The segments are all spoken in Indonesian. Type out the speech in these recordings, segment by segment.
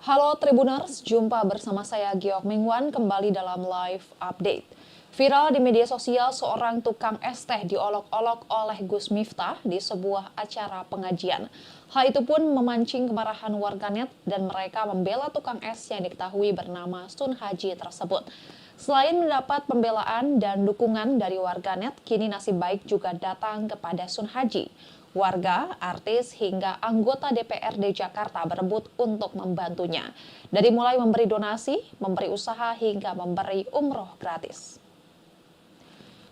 Halo Tribuners, jumpa bersama saya Giok Mingwan kembali dalam live update. Viral di media sosial seorang tukang es teh diolok-olok oleh Gus Miftah di sebuah acara pengajian. Hal itu pun memancing kemarahan warganet dan mereka membela tukang es yang diketahui bernama Sun Haji tersebut. Selain mendapat pembelaan dan dukungan dari warganet, kini nasib baik juga datang kepada Sun Haji. Warga, artis, hingga anggota DPRD Jakarta berebut untuk membantunya. Dari mulai memberi donasi, memberi usaha, hingga memberi umroh gratis.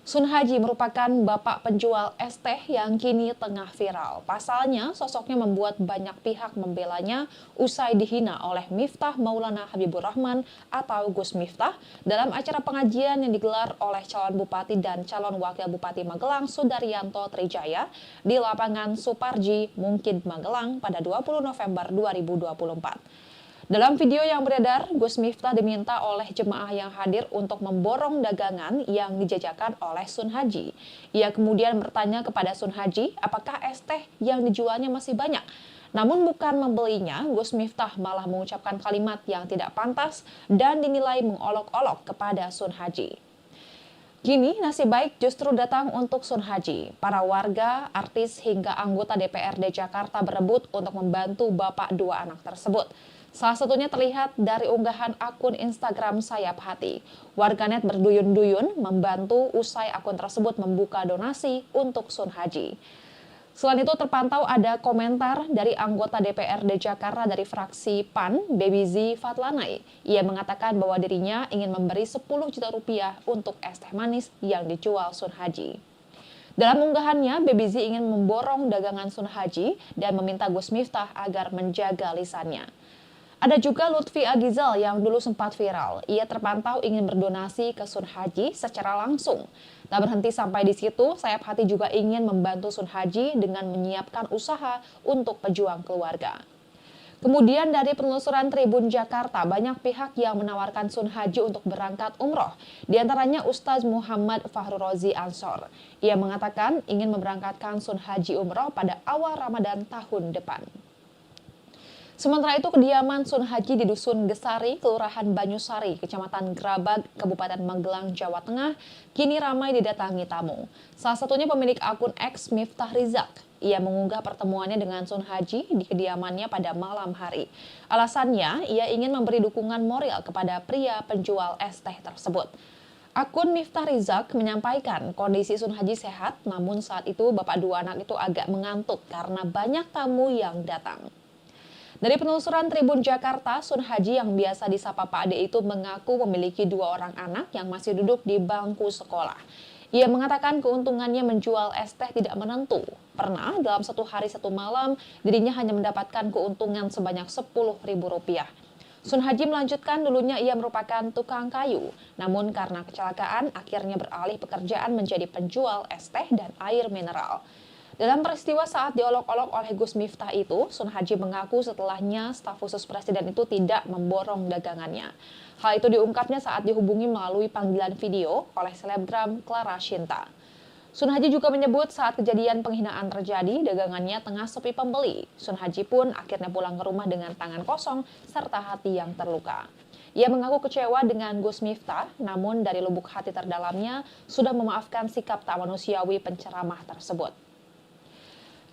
Sun Haji merupakan bapak penjual es teh yang kini tengah viral. Pasalnya, sosoknya membuat banyak pihak membelanya usai dihina oleh Miftah Maulana Habibur Rahman atau Gus Miftah dalam acara pengajian yang digelar oleh calon bupati dan calon wakil bupati Magelang Sudaryanto Trijaya di lapangan Suparji, Mungkid, Magelang pada 20 November 2024. Dalam video yang beredar, Gus Miftah diminta oleh jemaah yang hadir untuk memborong dagangan yang dijajakan oleh Sun Haji. Ia kemudian bertanya kepada Sun Haji apakah es teh yang dijualnya masih banyak. Namun bukan membelinya, Gus Miftah malah mengucapkan kalimat yang tidak pantas dan dinilai mengolok-olok kepada Sun Haji. Kini nasib baik justru datang untuk Sun Haji. Para warga, artis, hingga anggota DPRD Jakarta berebut untuk membantu bapak dua anak tersebut. Salah satunya terlihat dari unggahan akun Instagram Sayap Hati. Warganet berduyun-duyun membantu usai akun tersebut membuka donasi untuk Sun Haji. Selain itu terpantau ada komentar dari anggota DPRD Jakarta dari fraksi PAN, Baby Z Fatlanai. Ia mengatakan bahwa dirinya ingin memberi 10 juta rupiah untuk es teh manis yang dijual Sun Haji. Dalam unggahannya, Baby Z ingin memborong dagangan Sun Haji dan meminta Gus Miftah agar menjaga lisannya. Ada juga Lutfi Agizal yang dulu sempat viral. Ia terpantau ingin berdonasi ke Sun Haji secara langsung. Tak berhenti sampai di situ, Sayap Hati juga ingin membantu Sun Haji dengan menyiapkan usaha untuk pejuang keluarga. Kemudian dari penelusuran Tribun Jakarta, banyak pihak yang menawarkan Sun Haji untuk berangkat umroh. Di antaranya Ustaz Muhammad Fahru Rozi Ansor. Ia mengatakan ingin memberangkatkan Sun Haji umroh pada awal Ramadan tahun depan. Sementara itu, kediaman Sun Haji di Dusun Gesari, Kelurahan Banyusari, Kecamatan Grabag, Kabupaten Magelang, Jawa Tengah, kini ramai didatangi tamu. Salah satunya pemilik akun X Miftah Rizak. Ia mengunggah pertemuannya dengan Sun Haji di kediamannya pada malam hari. Alasannya, ia ingin memberi dukungan moral kepada pria penjual es teh tersebut. Akun Miftah Rizak menyampaikan kondisi Sun Haji sehat, namun saat itu bapak dua anak itu agak mengantuk karena banyak tamu yang datang. Dari penelusuran Tribun Jakarta, Sun Haji yang biasa disapa Pak Ade itu mengaku memiliki 2 orang anak yang masih duduk di bangku sekolah. Ia mengatakan keuntungannya menjual es teh tidak menentu. Pernah dalam 1 hari 1 malam, dirinya hanya mendapatkan keuntungan sebanyak Rp10.000. Sun Haji melanjutkan dulunya ia merupakan tukang kayu. Namun karena kecelakaan, akhirnya beralih pekerjaan menjadi penjual es teh dan air mineral. Dalam peristiwa saat diolok-olok oleh Gus Miftah itu, Sun Haji mengaku setelahnya staf khusus presiden itu tidak memborong dagangannya. Hal itu diungkapnya saat dihubungi melalui panggilan video oleh selebgram Clara Shinta. Sun Haji juga menyebut saat kejadian penghinaan terjadi, dagangannya tengah sepi pembeli. Sun Haji pun akhirnya pulang ke rumah dengan tangan kosong serta hati yang terluka. Ia mengaku kecewa dengan Gus Miftah, namun dari lubuk hati terdalamnya sudah memaafkan sikap tak manusiawi penceramah tersebut.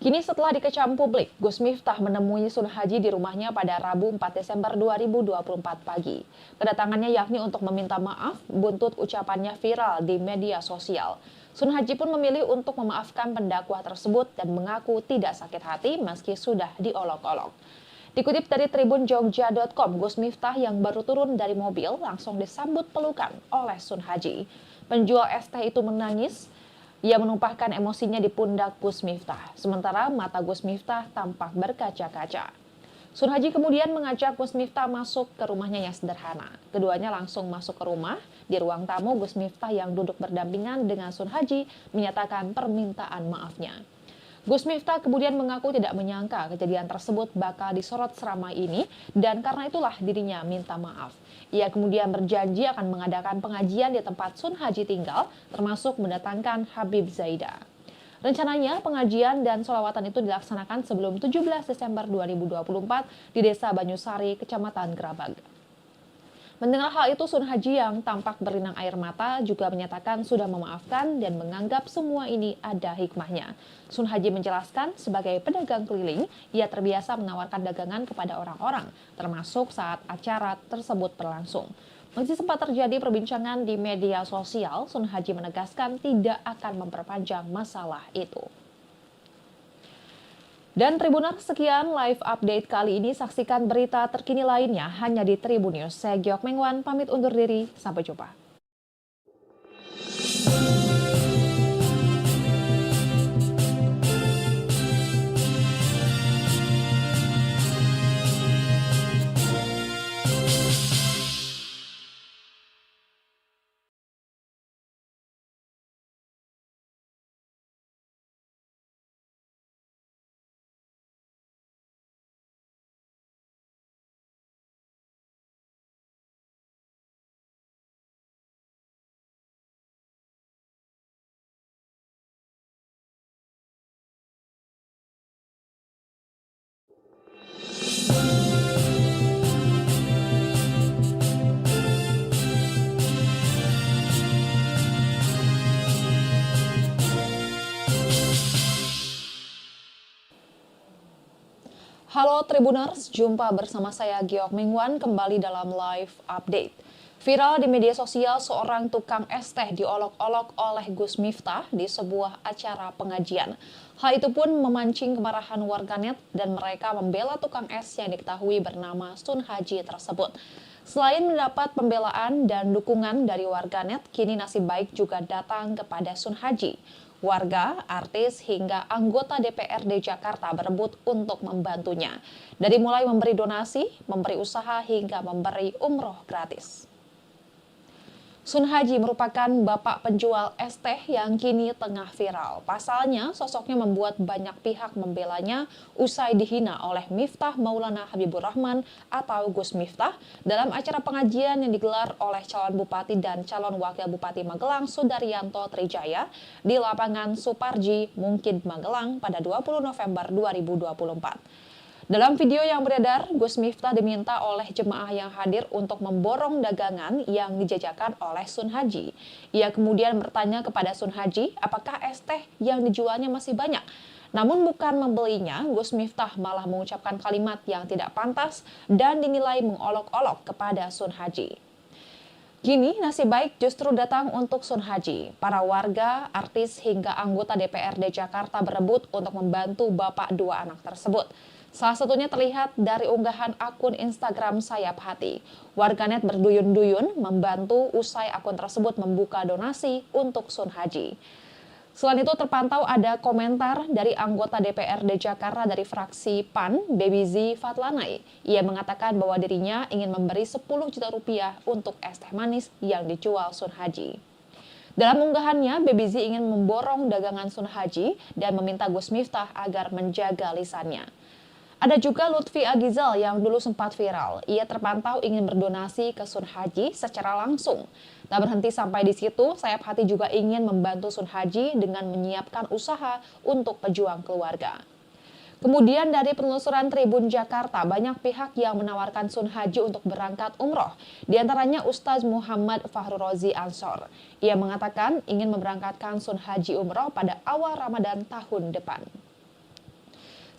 Kini setelah dikecam publik, Gus Miftah menemui Sun Haji di rumahnya pada Rabu 4 Desember 2024 pagi. Kedatangannya yakni untuk meminta maaf buntut ucapannya viral di media sosial. Sun Haji pun memilih untuk memaafkan pendakwah tersebut dan mengaku tidak sakit hati meski sudah diolok-olok. Dikutip dari tribunjogja.com, Gus Miftah yang baru turun dari mobil langsung disambut pelukan oleh Sun Haji. Penjual es teh itu menangis. Ia menumpahkan emosinya di pundak Gus Miftah, sementara mata Gus Miftah tampak berkaca-kaca. Sun Haji kemudian mengajak Gus Miftah masuk ke rumahnya yang sederhana. Keduanya langsung masuk ke rumah. Di ruang tamu, Gus Miftah yang duduk berdampingan dengan Sun Haji menyatakan permintaan maafnya. Gus Miftah kemudian mengaku tidak menyangka kejadian tersebut bakal disorot seramai ini dan karena itulah dirinya minta maaf. Ia kemudian berjanji akan mengadakan pengajian di tempat Sun Haji tinggal, termasuk mendatangkan Habib Zaidah. Rencananya pengajian dan sholawatan itu dilaksanakan sebelum 17 Desember 2024 di Desa Banyusari, Kecamatan Grabag. Mendengar hal itu, Sun Haji yang tampak berlinang air mata juga menyatakan sudah memaafkan dan menganggap semua ini ada hikmahnya. Sun Haji menjelaskan sebagai pedagang keliling, ia terbiasa menawarkan dagangan kepada orang-orang, termasuk saat acara tersebut berlangsung. Meski sempat terjadi perbincangan di media sosial, Sun Haji menegaskan tidak akan memperpanjang masalah itu. Dan Tribuners, sekian live update kali ini. Saksikan berita terkini lainnya hanya di Tribun News. Saya Giok Mengwan, pamit undur diri. Sampai jumpa. Halo Tribuners, jumpa bersama saya Giok Mengwan kembali dalam live update. Viral di media sosial, seorang tukang es teh diolok-olok oleh Gus Miftah di sebuah acara pengajian. Hal itu pun memancing kemarahan warganet dan mereka membela tukang es yang diketahui bernama Sun Haji tersebut. Selain mendapat pembelaan dan dukungan dari warganet, kini nasib baik juga datang kepada Sun Haji. Warga, artis, hingga anggota DPRD Jakarta berebut untuk membantunya. Dari mulai memberi donasi, memberi usaha, hingga memberi umroh gratis. Sun Haji merupakan bapak penjual es teh yang kini tengah viral. Pasalnya, sosoknya membuat banyak pihak membelanya usai dihina oleh Miftah Maulana Habibur Rahman atau Gus Miftah dalam acara pengajian yang digelar oleh calon bupati dan calon wakil bupati Magelang Sudaryanto Trijaya di lapangan Suparji, Mungkid, Magelang pada 20 November 2024. Dalam video yang beredar, Gus Miftah diminta oleh jemaah yang hadir untuk memborong dagangan yang dijajakan oleh Sun Haji. Ia kemudian bertanya kepada Sun Haji apakah es teh yang dijualnya masih banyak. Namun bukan membelinya, Gus Miftah malah mengucapkan kalimat yang tidak pantas dan dinilai mengolok-olok kepada Sun Haji. Kini nasib baik justru datang untuk Sun Haji. Para warga, artis, hingga anggota DPRD Jakarta berebut untuk membantu bapak dua anak tersebut. Salah satunya terlihat dari unggahan akun Instagram Sayap Hati. Warganet berduyun-duyun membantu usai akun tersebut membuka donasi untuk Sun Haji. Selain itu terpantau ada komentar dari anggota DPRD Jakarta dari fraksi PAN, Baby Z Fatlanai. Ia mengatakan bahwa dirinya ingin memberi 10 juta rupiah untuk es teh manis yang dijual Sun Haji. Dalam unggahannya, Baby Z ingin memborong dagangan Sun Haji dan meminta Gus Miftah agar menjaga lisannya. Ada juga Lutfi Agizal yang dulu sempat viral. Ia terpantau ingin berdonasi ke Sun Haji secara langsung. Tak berhenti sampai di situ, Sayap Hati juga ingin membantu Sun Haji dengan menyiapkan usaha untuk pejuang keluarga. Kemudian dari penelusuran Tribun Jakarta, banyak pihak yang menawarkan Sun Haji untuk berangkat umroh. Di antaranya Ustaz Muhammad Fahru Rozi Ansor. Ia mengatakan ingin memberangkatkan Sun Haji umroh pada awal Ramadan tahun depan.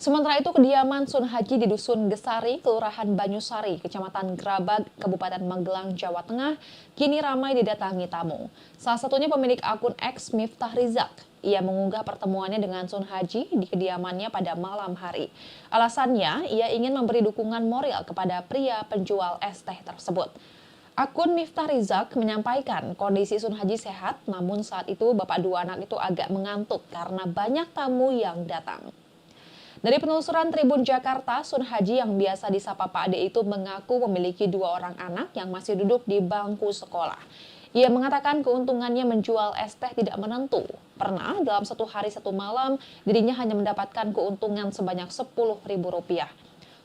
Sementara itu, kediaman Sun Haji di Dusun Gesari, Kelurahan Banyusari, Kecamatan Grabag, Kabupaten Magelang, Jawa Tengah, kini ramai didatangi tamu. Salah satunya pemilik akun X Miftah Rizak. Ia mengunggah pertemuannya dengan Sun Haji di kediamannya pada malam hari. Alasannya, ia ingin memberi dukungan moral kepada pria penjual es teh tersebut. Akun Miftah Rizak menyampaikan kondisi Sun Haji sehat, namun saat itu bapak dua anak itu agak mengantuk karena banyak tamu yang datang. Dari penelusuran Tribun Jakarta, Sun Haji yang biasa disapa Pak Ade itu mengaku memiliki 2 orang anak yang masih duduk di bangku sekolah. Ia mengatakan keuntungannya menjual es teh tidak menentu. Pernah dalam 1 hari 1 malam, dirinya hanya mendapatkan keuntungan sebanyak Rp10.000.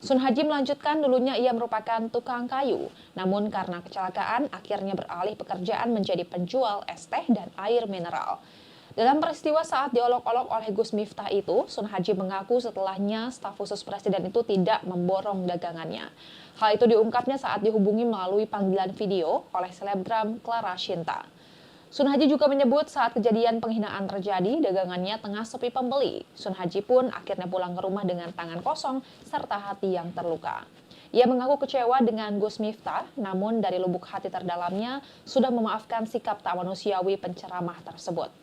Sun Haji melanjutkan dulunya ia merupakan tukang kayu. Namun karena kecelakaan, akhirnya beralih pekerjaan menjadi penjual es teh dan air mineral. Dalam peristiwa saat diolok-olok oleh Gus Miftah itu, Sun Haji mengaku setelahnya staf khusus presiden itu tidak memborong dagangannya. Hal itu diungkapnya saat dihubungi melalui panggilan video oleh selebgram Clara Shinta. Sun Haji juga menyebut saat kejadian penghinaan terjadi, dagangannya tengah sepi pembeli. Sun Haji pun akhirnya pulang ke rumah dengan tangan kosong serta hati yang terluka. Ia mengaku kecewa dengan Gus Miftah, namun dari lubuk hati terdalamnya sudah memaafkan sikap tak manusiawi penceramah tersebut.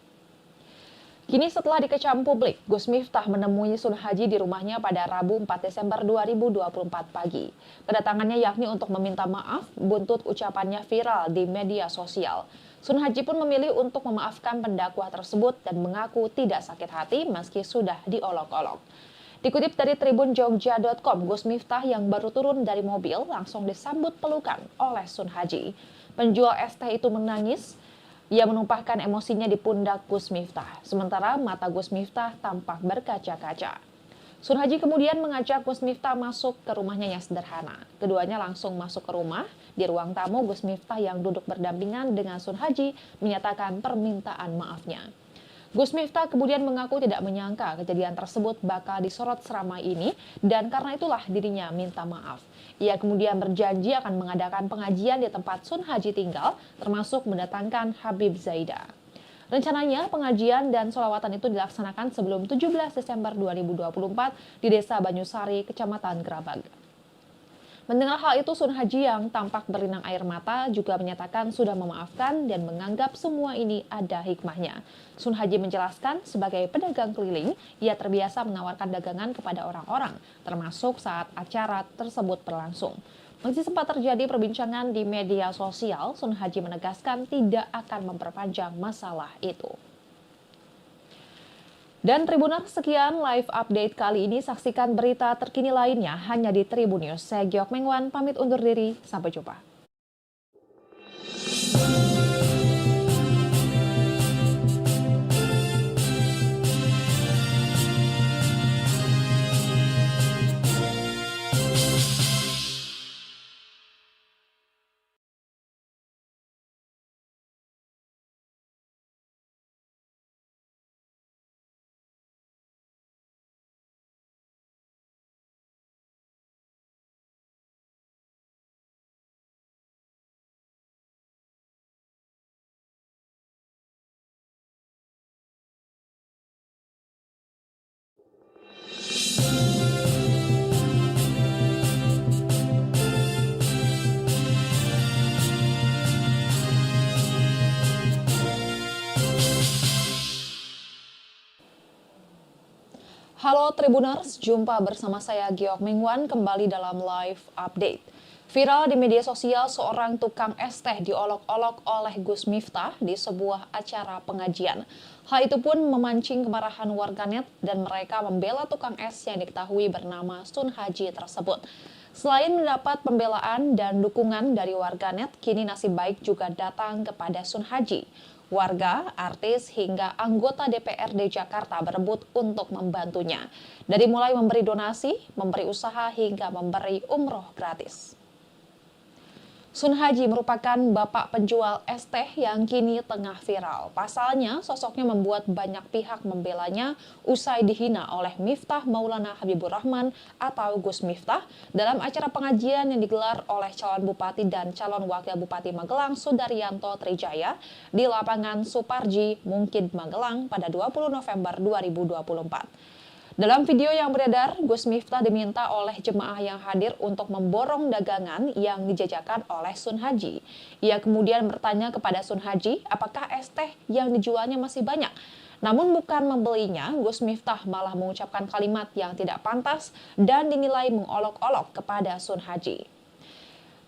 Kini setelah dikecam publik, Gus Miftah menemui Sun Haji di rumahnya pada Rabu 4 Desember 2024 pagi. Kedatangannya yakni untuk meminta maaf buntut ucapannya viral di media sosial. Sun Haji pun memilih untuk memaafkan pendakwah tersebut dan mengaku tidak sakit hati meski sudah diolok-olok. Dikutip dari tribunjogja.com, Gus Miftah yang baru turun dari mobil langsung disambut pelukan oleh Sun Haji. Penjual es teh itu menangis. Ia menumpahkan emosinya di pundak Gus Miftah, sementara mata Gus Miftah tampak berkaca-kaca. Sun Haji kemudian mengajak Gus Miftah masuk ke rumahnya yang sederhana. Keduanya langsung masuk ke rumah. Di ruang tamu, Gus Miftah yang duduk berdampingan dengan Sun Haji menyatakan permintaan maafnya. Gus Miftah kemudian mengaku tidak menyangka kejadian tersebut bakal disorot seramai ini dan karena itulah dirinya minta maaf. Ia kemudian berjanji akan mengadakan pengajian di tempat Sun Haji tinggal, termasuk mendatangkan Habib Zaidah. Rencananya pengajian dan sholawatan itu dilaksanakan sebelum 17 Desember 2024 di Desa Banyusari, Kecamatan Grabag. Mendengar hal itu, Sun Haji yang tampak berlinang air mata juga menyatakan sudah memaafkan dan menganggap semua ini ada hikmahnya. Sun Haji menjelaskan sebagai pedagang keliling, ia terbiasa menawarkan dagangan kepada orang-orang, termasuk saat acara tersebut berlangsung. Meski sempat terjadi perbincangan di media sosial, Sun Haji menegaskan tidak akan memperpanjang masalah itu. Dan Tribuners, sekian live update kali ini. Saksikan berita terkini lainnya hanya di Tribun News. Saya Giok Mengwan, pamit undur diri. Sampai jumpa. Halo Tribuners, jumpa bersama saya Giok Mengwan kembali dalam live update. Viral di media sosial, seorang tukang es teh diolok-olok oleh Gus Miftah di sebuah acara pengajian. Hal itu pun memancing kemarahan warganet dan mereka membela tukang es yang diketahui bernama Sun Haji tersebut. Selain mendapat pembelaan dan dukungan dari warganet, kini nasib baik juga datang kepada Sun Haji. Warga, artis, hingga anggota DPRD Jakarta berebut untuk membantunya. Dari mulai memberi donasi, memberi usaha, hingga memberi umroh gratis. Sun Haji merupakan bapak penjual es teh yang kini tengah viral. Pasalnya, sosoknya membuat banyak pihak membelanya usai dihina oleh Miftah Maulana Habibur Rahman atau Gus Miftah dalam acara pengajian yang digelar oleh calon bupati dan calon wakil bupati Magelang Sudaryanto Trijaya di lapangan Suparji, Mungkid, Magelang pada 20 November 2024. Dalam video yang beredar, Gus Miftah diminta oleh jemaah yang hadir untuk memborong dagangan yang dijajakan oleh Sun Haji. Ia kemudian bertanya kepada Sun Haji apakah es teh yang dijualnya masih banyak. Namun bukan membelinya, Gus Miftah malah mengucapkan kalimat yang tidak pantas dan dinilai mengolok-olok kepada Sun Haji.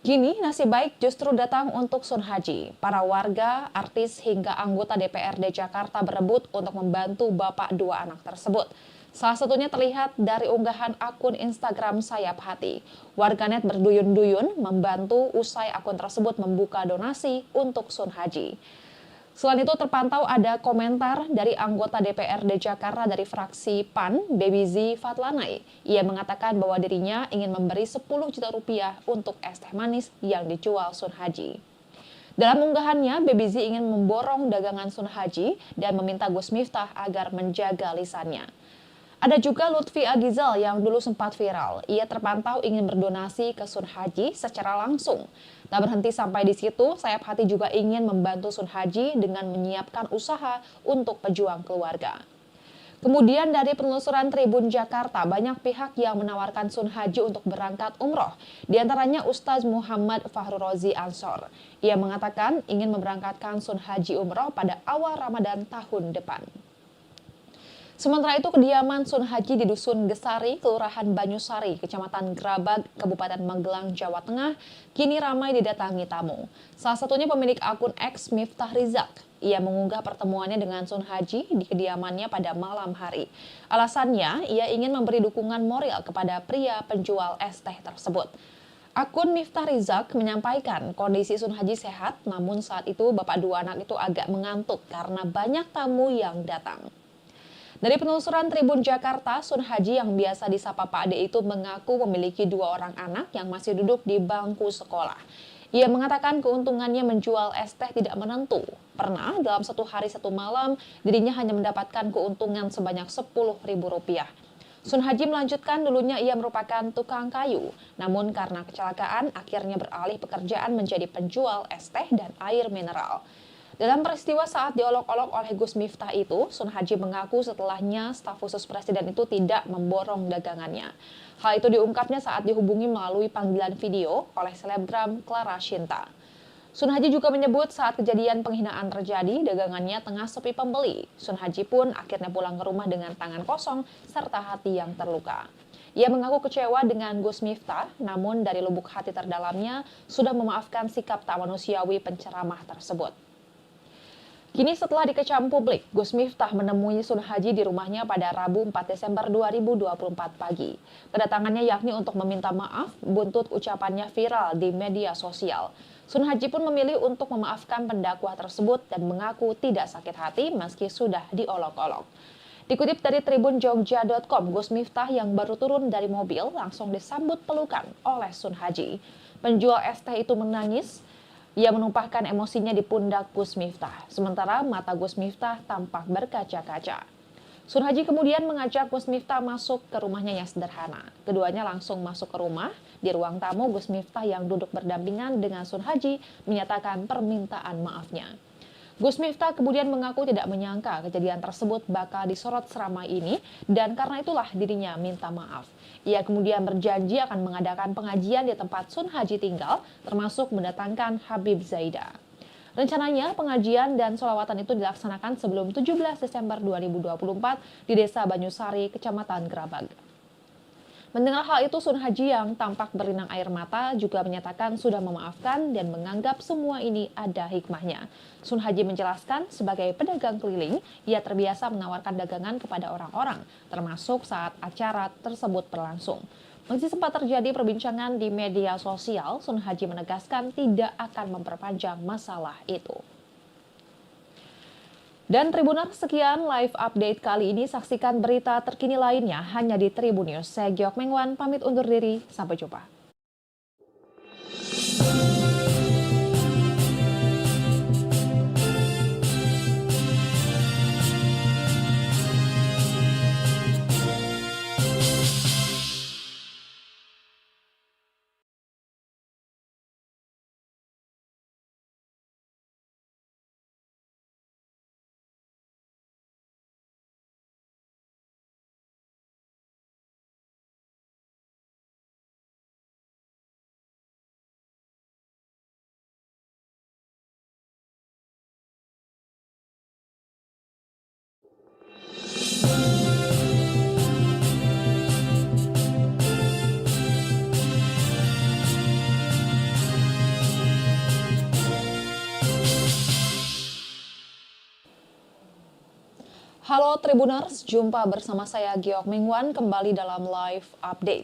Kini nasib baik justru datang untuk Sun Haji. Para warga, artis, hingga anggota DPRD Jakarta berebut untuk membantu bapak dua anak tersebut. Salah satunya terlihat dari unggahan akun Instagram Sayap Hati. Warganet berduyun-duyun membantu usai akun tersebut membuka donasi untuk Sun Haji. Selain itu terpantau ada komentar dari anggota DPRD Jakarta dari fraksi PAN, Baby Z Fatlanai. Ia mengatakan bahwa dirinya ingin memberi 10 juta rupiah untuk es teh manis yang dijual Sun Haji. Dalam unggahannya, Baby Z ingin memborong dagangan Sun Haji dan meminta Gus Miftah agar menjaga lisannya. Ada juga Lutfi Agizal yang dulu sempat viral. Ia terpantau ingin berdonasi ke Sun Haji secara langsung. Tak berhenti sampai di situ, Sayap Hati juga ingin membantu Sun Haji dengan menyiapkan usaha untuk pejuang keluarga. Kemudian dari penelusuran Tribun Jakarta, banyak pihak yang menawarkan Sun Haji untuk berangkat umroh. Di antaranya Ustaz Muhammad Fahru Rozi Ansor. Ia mengatakan ingin memberangkatkan Sun Haji umroh pada awal Ramadan tahun depan. Sementara itu, kediaman Sun Haji di Dusun Gesari, Kelurahan Banyusari, Kecamatan Grabag, Kabupaten Magelang, Jawa Tengah, kini ramai didatangi tamu. Salah satunya pemilik akun X Miftah Rizak. Ia mengunggah pertemuannya dengan Sun Haji di kediamannya pada malam hari. Alasannya, ia ingin memberi dukungan moral kepada pria penjual es teh tersebut. Akun Miftah Rizak menyampaikan kondisi Sun Haji sehat, namun saat itu bapak dua anak itu agak mengantuk karena banyak tamu yang datang. Dari penelusuran Tribun Jakarta, Sun Haji yang biasa disapa Pak Ade itu mengaku memiliki 2 orang anak yang masih duduk di bangku sekolah. Ia mengatakan keuntungannya menjual es teh tidak menentu. Pernah dalam 1 hari 1 malam, dirinya hanya mendapatkan keuntungan sebanyak Rp10.000. Sun Haji melanjutkan dulunya ia merupakan tukang kayu. Namun karena kecelakaan, akhirnya beralih pekerjaan menjadi penjual es teh dan air mineral. Dalam peristiwa saat diolok-olok oleh Gus Miftah itu, Sun Haji mengaku setelahnya staf khusus presiden itu tidak memborong dagangannya. Hal itu diungkapnya saat dihubungi melalui panggilan video oleh selebgram Clara Shinta. Sun Haji juga menyebut saat kejadian penghinaan terjadi, dagangannya tengah sepi pembeli. Sun Haji pun akhirnya pulang ke rumah dengan tangan kosong serta hati yang terluka. Ia mengaku kecewa dengan Gus Miftah, namun dari lubuk hati terdalamnya sudah memaafkan sikap tak manusiawi penceramah tersebut. Kini setelah dikecam publik, Gus Miftah menemui Sun Haji di rumahnya pada Rabu 4 Desember 2024 pagi. Kedatangannya yakni untuk meminta maaf buntut ucapannya viral di media sosial. Sun Haji pun memilih untuk memaafkan pendakwah tersebut dan mengaku tidak sakit hati meski sudah diolok-olok. Dikutip dari tribunjogja.com, Gus Miftah yang baru turun dari mobil langsung disambut pelukan oleh Sun Haji. Penjual es teh itu menangis. Ia menumpahkan emosinya di pundak Gus Miftah, sementara mata Gus Miftah tampak berkaca-kaca. Sun Haji kemudian mengajak Gus Miftah masuk ke rumahnya yang sederhana. Keduanya langsung masuk ke rumah. Di ruang tamu, Gus Miftah yang duduk berdampingan dengan Sun Haji menyatakan permintaan maafnya. Gus Miftah kemudian mengaku tidak menyangka kejadian tersebut bakal disorot seramai ini dan karena itulah dirinya minta maaf. Ia kemudian berjanji akan mengadakan pengajian di tempat Sun Haji tinggal, termasuk mendatangkan Habib Zaida. Rencananya pengajian dan sholawatan itu dilaksanakan sebelum 17 Desember 2024 di Desa Banyusari, Kecamatan Grabag. Mendengar hal itu, Sun Haji yang tampak berlinang air mata juga menyatakan sudah memaafkan dan menganggap semua ini ada hikmahnya. Sun Haji menjelaskan sebagai pedagang keliling, ia terbiasa menawarkan dagangan kepada orang-orang, termasuk saat acara tersebut berlangsung. Meski sempat terjadi perbincangan di media sosial, Sun Haji menegaskan tidak akan memperpanjang masalah itu. Dan Tribuners, sekian live update kali ini. Saksikan berita terkini lainnya hanya di Tribun News. Saya Giok Mengwan, pamit undur diri. Sampai jumpa. Halo Tribuners, jumpa bersama saya Giok Mengwan kembali dalam live update.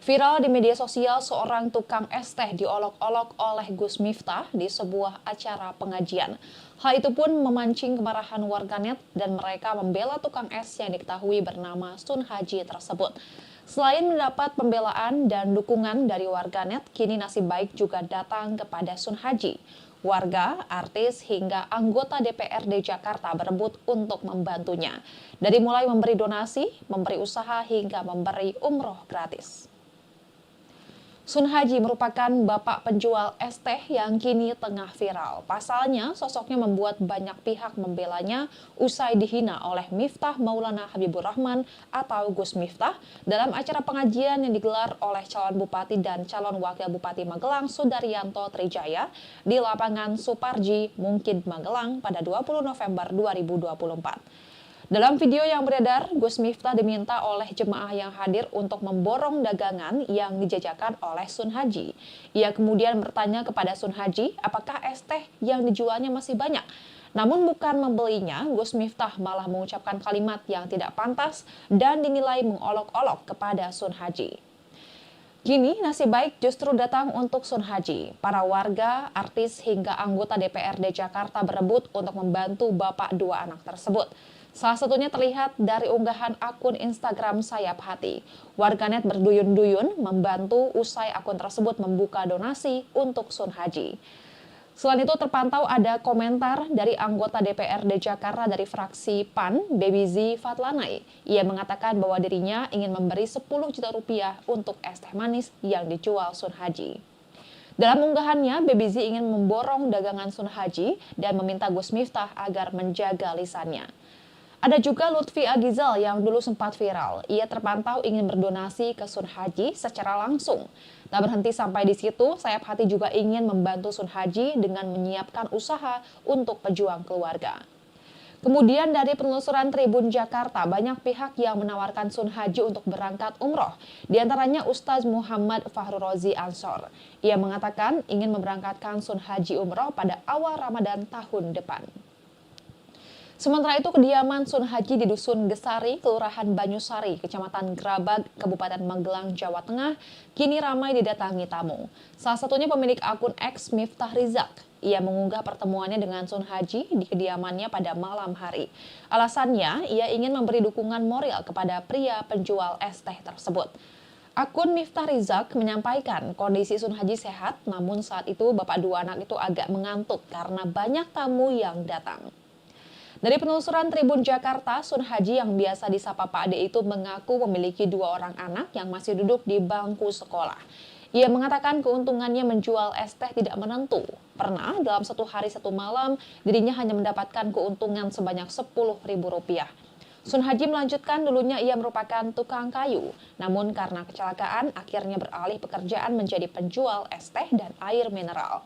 Viral di media sosial, seorang tukang es teh diolok-olok oleh Gus Miftah di sebuah acara pengajian. Hal itu pun memancing kemarahan warganet dan mereka membela tukang es yang diketahui bernama Sun Haji tersebut. Selain mendapat pembelaan dan dukungan dari warganet, kini nasib baik juga datang kepada Sun Haji. Warga, artis, hingga anggota DPRD Jakarta berebut untuk membantunya. Dari mulai memberi donasi, memberi usaha, hingga memberi umroh gratis. Sun Haji merupakan bapak penjual es teh yang kini tengah viral. Pasalnya, sosoknya membuat banyak pihak membelanya usai dihina oleh Miftah Maulana Habibur Rahman atau Gus Miftah dalam acara pengajian yang digelar oleh calon bupati dan calon wakil bupati Magelang Sudaryanto Trijaya di lapangan Suparji, Mungkid, Magelang pada 20 November 2024. Dalam video yang beredar, Gus Miftah diminta oleh jemaah yang hadir untuk memborong dagangan yang dijajakan oleh Sun Haji. Ia kemudian bertanya kepada Sun Haji apakah es teh yang dijualnya masih banyak. Namun bukan membelinya, Gus Miftah malah mengucapkan kalimat yang tidak pantas dan dinilai mengolok-olok kepada Sun Haji. Kini nasib baik justru datang untuk Sun Haji. Para warga, artis, hingga anggota DPRD Jakarta berebut untuk membantu bapak dua anak tersebut. Salah satunya terlihat dari unggahan akun Instagram Sayap Hati. Warganet berduyun-duyun membantu usai akun tersebut membuka donasi untuk Sun Haji. Selain itu terpantau ada komentar dari anggota DPRD Jakarta dari fraksi PAN, Baby Z Fatlanai. Ia mengatakan bahwa dirinya ingin memberi 10 juta rupiah untuk es teh manis yang dijual Sun Haji. Dalam unggahannya, Baby Z ingin memborong dagangan Sun Haji dan meminta Gus Miftah agar menjaga lisannya. Ada juga Lutfi Agizal yang dulu sempat viral. Ia terpantau ingin berdonasi ke Sun Haji secara langsung. Tak berhenti sampai di situ, Sayap Hati juga ingin membantu Sun Haji dengan menyiapkan usaha untuk pejuang keluarga. Kemudian dari penelusuran Tribun Jakarta, banyak pihak yang menawarkan Sun Haji untuk berangkat umroh. Di antaranya Ustaz Muhammad Fahru Rozi Ansor. Ia mengatakan ingin memberangkatkan Sun Haji umroh pada awal Ramadan tahun depan. Sementara itu, kediaman Sun Haji di Dusun Gesari, Kelurahan Banyusari, Kecamatan Grabag, Kabupaten Magelang, Jawa Tengah, kini ramai didatangi tamu. Salah satunya pemilik akun X Miftah Rizak. Ia mengunggah pertemuannya dengan Sun Haji di kediamannya pada malam hari. Alasannya, ia ingin memberi dukungan moral kepada pria penjual es teh tersebut. Akun Miftah Rizak menyampaikan kondisi Sun Haji sehat, namun saat itu bapak dua anak itu agak mengantuk karena banyak tamu yang datang. Dari penelusuran Tribun Jakarta, Sun Haji yang biasa disapa Pak Ade itu mengaku memiliki 2 orang anak yang masih duduk di bangku sekolah. Ia mengatakan keuntungannya menjual es teh tidak menentu. Pernah dalam 1 hari 1 malam, dirinya hanya mendapatkan keuntungan sebanyak Rp10.000. Sun Haji melanjutkan dulunya ia merupakan tukang kayu. Namun karena kecelakaan, akhirnya beralih pekerjaan menjadi penjual es teh dan air mineral.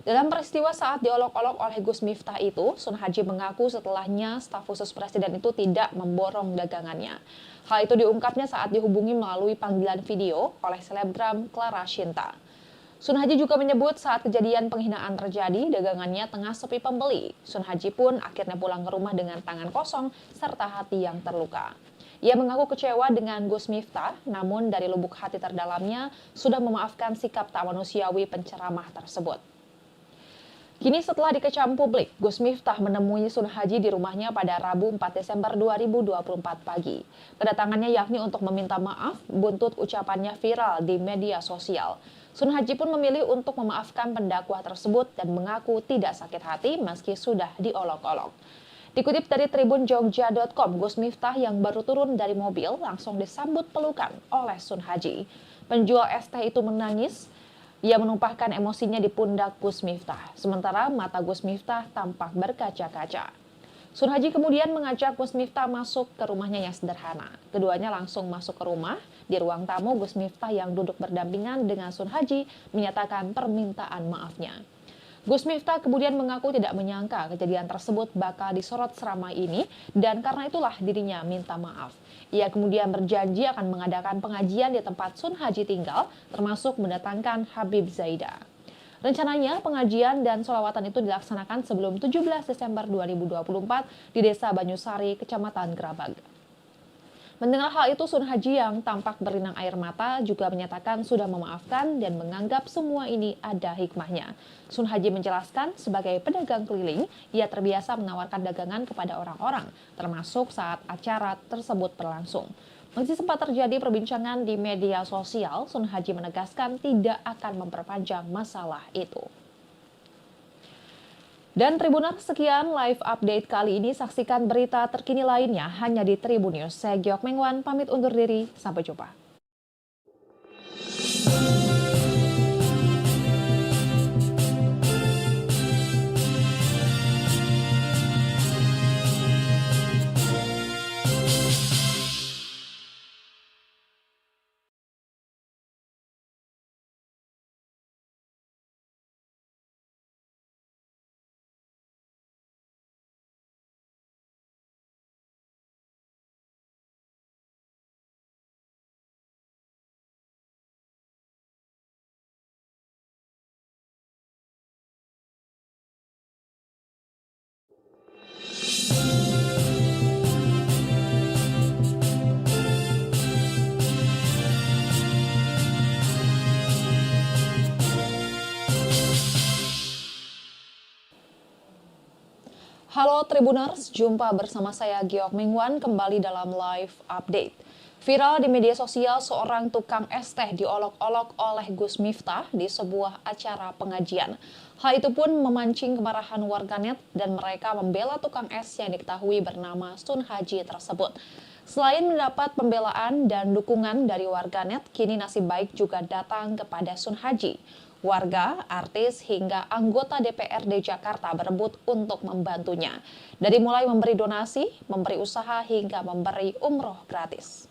Dalam peristiwa saat diolok-olok oleh Gus Miftah itu, Sun Haji mengaku setelahnya staf khusus presiden itu tidak memborong dagangannya. Hal itu diungkapnya saat dihubungi melalui panggilan video oleh selebgram Clara Shinta. Sun Haji juga menyebut saat kejadian penghinaan terjadi, dagangannya tengah sepi pembeli. Sun Haji pun akhirnya pulang ke rumah dengan tangan kosong serta hati yang terluka. Ia mengaku kecewa dengan Gus Miftah, namun dari lubuk hati terdalamnya sudah memaafkan sikap tak manusiawi penceramah tersebut. Kini setelah dikecam publik, Gus Miftah menemui Sun Haji di rumahnya pada Rabu 4 Desember 2024 pagi. Kedatangannya yakni untuk meminta maaf buntut ucapannya viral di media sosial. Sun Haji pun memilih untuk memaafkan pendakwah tersebut dan mengaku tidak sakit hati meski sudah diolok-olok. Dikutip dari tribunjogja.com, Gus Miftah yang baru turun dari mobil langsung disambut pelukan oleh Sun Haji. Penjual es teh itu menangis. Ia menumpahkan emosinya di pundak Gus Miftah, sementara mata Gus Miftah tampak berkaca-kaca. Sun Haji kemudian mengajak Gus Miftah masuk ke rumahnya yang sederhana. Keduanya langsung masuk ke rumah. Di ruang tamu, Gus Miftah yang duduk berdampingan dengan Sun Haji menyatakan permintaan maafnya. Gus Miftah kemudian mengaku tidak menyangka kejadian tersebut bakal disorot seramai ini dan karena itulah dirinya minta maaf. Ia kemudian berjanji akan mengadakan pengajian di tempat Sun Haji tinggal, termasuk mendatangkan Habib Zaida. Rencananya pengajian dan sholawatan itu dilaksanakan sebelum 17 Desember 2024 di Desa Banyusari, Kecamatan Grabag. Mendengar hal itu, Sun Haji yang tampak berlinang air mata juga menyatakan sudah memaafkan dan menganggap semua ini ada hikmahnya. Sun Haji menjelaskan sebagai pedagang keliling, ia terbiasa menawarkan dagangan kepada orang-orang, termasuk saat acara tersebut berlangsung. Meski sempat terjadi perbincangan di media sosial, Sun Haji menegaskan tidak akan memperpanjang masalah itu. Dan Tribuners, sekian live update kali ini. Saksikan berita terkini lainnya hanya di Tribun News. Saya Giok Mengwan, pamit undur diri. Sampai jumpa. Halo Tribuners, jumpa bersama saya Giok Mengwan kembali dalam live update. Viral di media sosial, seorang tukang es teh diolok-olok oleh Gus Miftah di sebuah acara pengajian. Hal itu pun memancing kemarahan warganet dan mereka membela tukang es yang diketahui bernama Sun Haji tersebut. Selain mendapat pembelaan dan dukungan dari warganet, kini nasib baik juga datang kepada Sun Haji. Warga, artis, hingga anggota DPRD Jakarta berebut untuk membantunya. Dari mulai memberi donasi, memberi usaha, hingga memberi umroh gratis.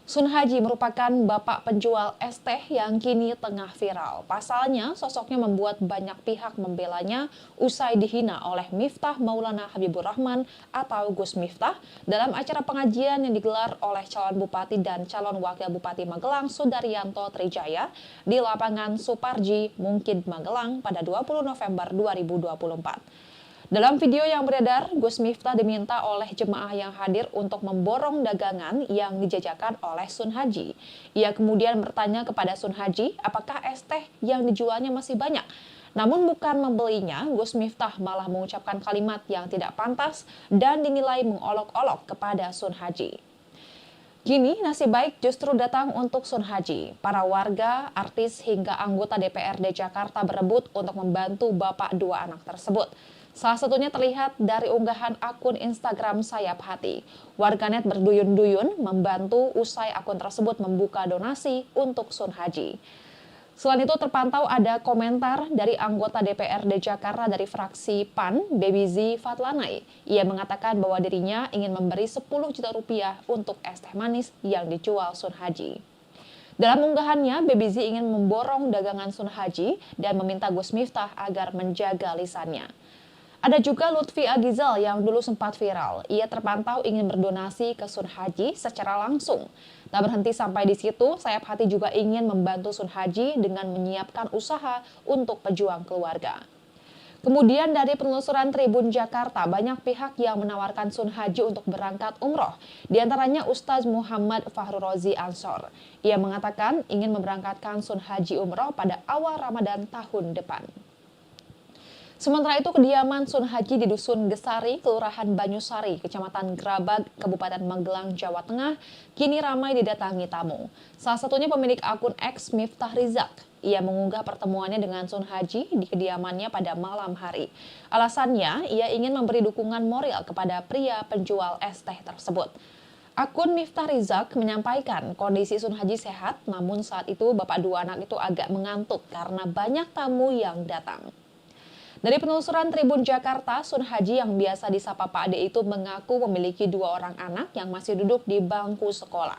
Sun Haji merupakan bapak penjual es teh yang kini tengah viral. Pasalnya, sosoknya membuat banyak pihak membelanya usai dihina oleh Miftah Maulana Habibur Rahman atau Gus Miftah dalam acara pengajian yang digelar oleh calon bupati dan calon wakil bupati Magelang Sudaryanto Trijaya di lapangan Suparji, Mungkid, Magelang pada 20 November 2024. Dalam video yang beredar, Gus Miftah diminta oleh jemaah yang hadir untuk memborong dagangan yang dijajakan oleh Sun Haji. Ia kemudian bertanya kepada Sun Haji, apakah es teh yang dijualnya masih banyak? Namun bukan membelinya, Gus Miftah malah mengucapkan kalimat yang tidak pantas dan dinilai mengolok-olok kepada Sun Haji. Kini nasib baik justru datang untuk Sun Haji. Para warga, artis, hingga anggota DPRD Jakarta berebut untuk membantu bapak dua anak tersebut. Salah satunya terlihat dari unggahan akun Instagram Sayap Hati. Warganet berduyun-duyun membantu usai akun tersebut membuka donasi untuk Sun Haji. Selain itu terpantau ada komentar dari anggota DPRD Jakarta dari fraksi PAN, Baby Z Fatlanai. Ia mengatakan bahwa dirinya ingin memberi 10 juta rupiah untuk es teh manis yang dijual Sun Haji. Dalam unggahannya, Baby Z ingin memborong dagangan Sun Haji dan meminta Gus Miftah agar menjaga lisannya. Ada juga Lutfi Agizal yang dulu sempat viral. Ia terpantau ingin berdonasi ke Sun Haji secara langsung. Tak berhenti sampai di situ, Sayap Hati juga ingin membantu Sun Haji dengan menyiapkan usaha untuk pejuang keluarga. Kemudian dari penelusuran Tribun Jakarta, banyak pihak yang menawarkan Sun Haji untuk berangkat umroh. Di antaranya Ustaz Muhammad Fahru Rozi Ansor. Ia mengatakan ingin memberangkatkan Sun Haji umroh pada awal Ramadan tahun depan. Sementara itu, kediaman Sun Haji di Dusun Gesari, Kelurahan Banyusari, Kecamatan Grabag, Kabupaten Magelang, Jawa Tengah, kini ramai didatangi tamu. Salah satunya pemilik akun X Miftah Rizak. Ia mengunggah pertemuannya dengan Sun Haji di kediamannya pada malam hari. Alasannya, ia ingin memberi dukungan moral kepada pria penjual es teh tersebut. Akun Miftah Rizak menyampaikan kondisi Sun Haji sehat, namun saat itu bapak dua anak itu agak mengantuk karena banyak tamu yang datang. Dari penelusuran Tribun Jakarta, Sun Haji yang biasa disapa Pak Ade itu mengaku memiliki 2 orang anak yang masih duduk di bangku sekolah.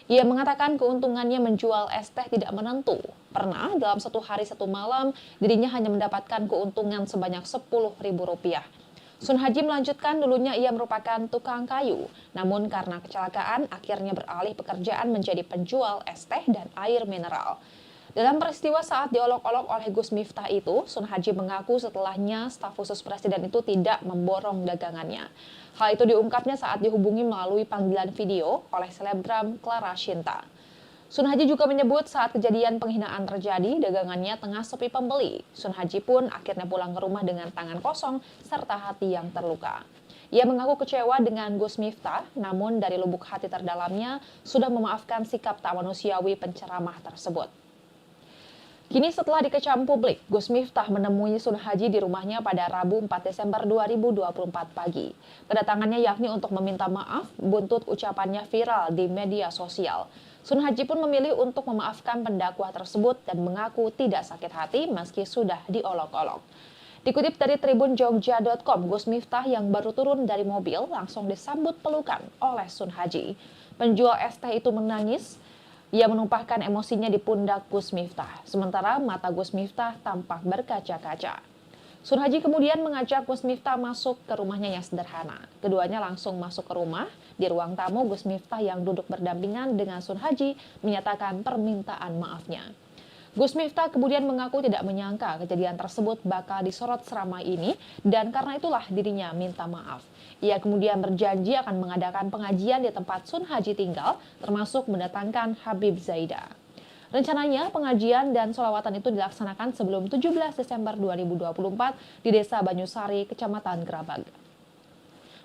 Ia mengatakan keuntungannya menjual es teh tidak menentu. Pernah dalam 1 hari 1 malam, dirinya hanya mendapatkan keuntungan sebanyak Rp10.000. Sun Haji melanjutkan dulunya ia merupakan tukang kayu. Namun karena kecelakaan, akhirnya beralih pekerjaan menjadi penjual es teh dan air mineral. Dalam peristiwa saat diolok-olok oleh Gus Miftah itu, Sun Haji mengaku setelahnya staf khusus presiden itu tidak memborong dagangannya. Hal itu diungkapnya saat dihubungi melalui panggilan video oleh selebgram Clara Shinta. Sun Haji juga menyebut saat kejadian penghinaan terjadi, dagangannya tengah sepi pembeli. Sun Haji pun akhirnya pulang ke rumah dengan tangan kosong serta hati yang terluka. Ia mengaku kecewa dengan Gus Miftah, namun dari lubuk hati terdalamnya sudah memaafkan sikap tak manusiawi penceramah tersebut. Kini setelah dikecam publik, Gus Miftah menemui Sun Haji di rumahnya pada Rabu 4 Desember 2024 pagi. Kedatangannya yakni untuk meminta maaf buntut ucapannya viral di media sosial. Sun Haji pun memilih untuk memaafkan pendakwa tersebut dan mengaku tidak sakit hati meski sudah diolok-olok. Dikutip dari Tribun Jogja.com, Gus Miftah yang baru turun dari mobil langsung disambut pelukan oleh Sun Haji. Penjual es teh itu menangis. Ia menumpahkan emosinya di pundak Gus Miftah, sementara mata Gus Miftah tampak berkaca-kaca. Sun Haji kemudian mengajak Gus Miftah masuk ke rumahnya yang sederhana. Keduanya langsung masuk ke rumah. Di ruang tamu, Gus Miftah yang duduk berdampingan dengan Sun Haji menyatakan permintaan maafnya. Gus Miftah kemudian mengaku tidak menyangka kejadian tersebut bakal disorot seramai ini dan karena itulah dirinya minta maaf. Ia kemudian berjanji akan mengadakan pengajian di tempat Sun Haji tinggal, termasuk mendatangkan Habib Zaidah. Rencananya pengajian dan sholawatan itu dilaksanakan sebelum 17 Desember 2024 di Desa Banyusari, Kecamatan Grabag.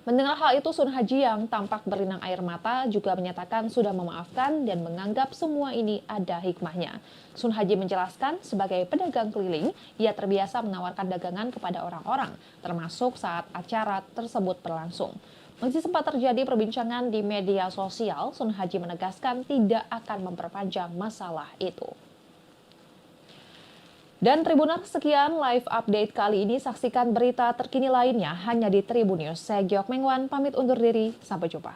Mendengar hal itu, Sun Haji yang tampak berlinang air mata juga menyatakan sudah memaafkan dan menganggap semua ini ada hikmahnya. Sun Haji menjelaskan sebagai pedagang keliling, ia terbiasa menawarkan dagangan kepada orang-orang, termasuk saat acara tersebut berlangsung. Meski sempat terjadi perbincangan di media sosial, Sun Haji menegaskan tidak akan memperpanjang masalah itu. Dan Tribuners, sekian live update kali ini. Saksikan berita terkini lainnya hanya di Tribun News. Saya Giok Mengwan, pamit undur diri. Sampai jumpa.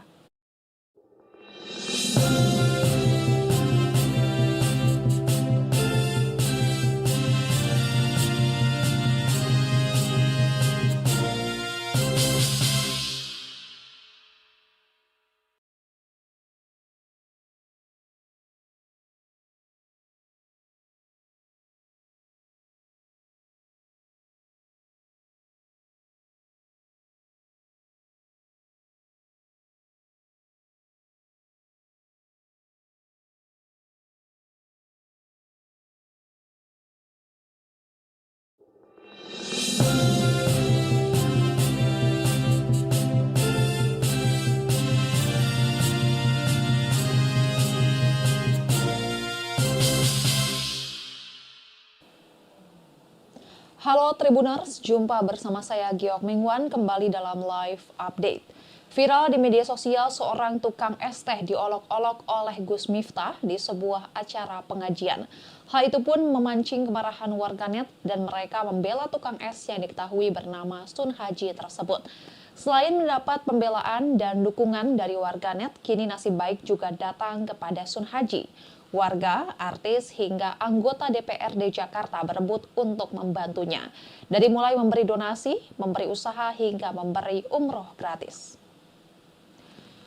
Halo Tribuners, jumpa bersama saya Giok Mengwan kembali dalam live update. Viral di media sosial, seorang tukang es teh diolok-olok oleh Gus Miftah di sebuah acara pengajian. Hal itu pun memancing kemarahan warganet dan mereka membela tukang es yang diketahui bernama Sun Haji tersebut. Selain mendapat pembelaan dan dukungan dari warganet, kini nasib baik juga datang kepada Sun Haji. Warga, artis, hingga anggota DPRD Jakarta berebut untuk membantunya. Dari mulai memberi donasi, memberi usaha, hingga memberi umroh gratis.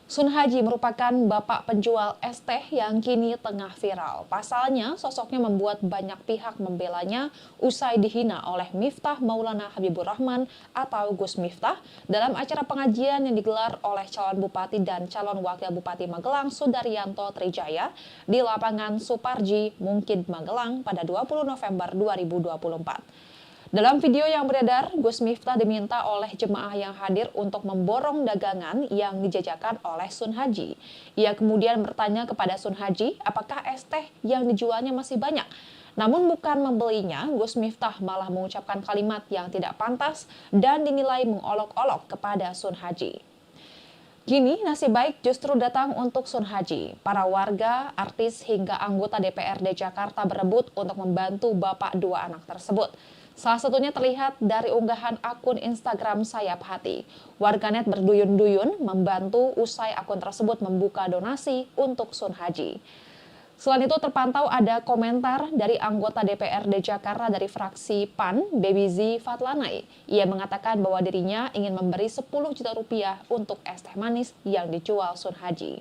Sun Haji merupakan bapak penjual es teh yang kini tengah viral. Pasalnya, sosoknya membuat banyak pihak membelanya usai dihina oleh Miftah Maulana Habibur Rahman atau Gus Miftah dalam acara pengajian yang digelar oleh calon bupati dan calon wakil bupati Magelang Sudaryanto Trijaya di lapangan Suparji, Mungkid, Magelang pada 20 November 2024. Dalam video yang beredar, Gus Miftah diminta oleh jemaah yang hadir untuk memborong dagangan yang dijajakan oleh Sun Haji. Ia kemudian bertanya kepada Sun Haji apakah es teh yang dijualnya masih banyak. Namun bukan membelinya, Gus Miftah malah mengucapkan kalimat yang tidak pantas dan dinilai mengolok-olok kepada Sun Haji. Kini nasib baik justru datang untuk Sun Haji. Para warga, artis, hingga anggota DPRD Jakarta berebut untuk membantu bapak dua anak tersebut. Salah satunya terlihat dari unggahan akun Instagram Sayap Hati. Warganet berduyun-duyun membantu usai akun tersebut membuka donasi untuk Sun Haji. Selain itu terpantau ada komentar dari anggota DPRD Jakarta dari fraksi PAN, Baby Z Fatlanai. Ia mengatakan bahwa dirinya ingin memberi 10 juta rupiah untuk es teh manis yang dijual Sun Haji.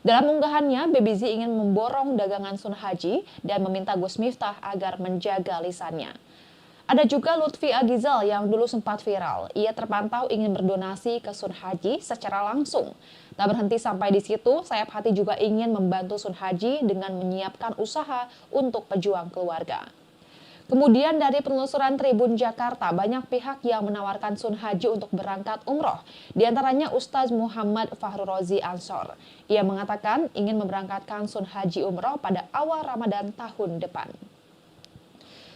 Dalam unggahannya, Baby Z ingin memborong dagangan Sun Haji dan meminta Gus Miftah agar menjaga lisannya. Ada juga Lutfi Agizal yang dulu sempat viral. Ia terpantau ingin berdonasi ke Sun Haji secara langsung. Tak berhenti sampai di situ, Sayap Hati juga ingin membantu Sun Haji dengan menyiapkan usaha untuk pejuang keluarga. Kemudian dari penelusuran Tribun Jakarta, banyak pihak yang menawarkan Sun Haji untuk berangkat umroh. Di antaranya Ustaz Muhammad Fahru Rozi Ansor. Ia mengatakan ingin memberangkatkan Sun Haji umroh pada awal Ramadan tahun depan.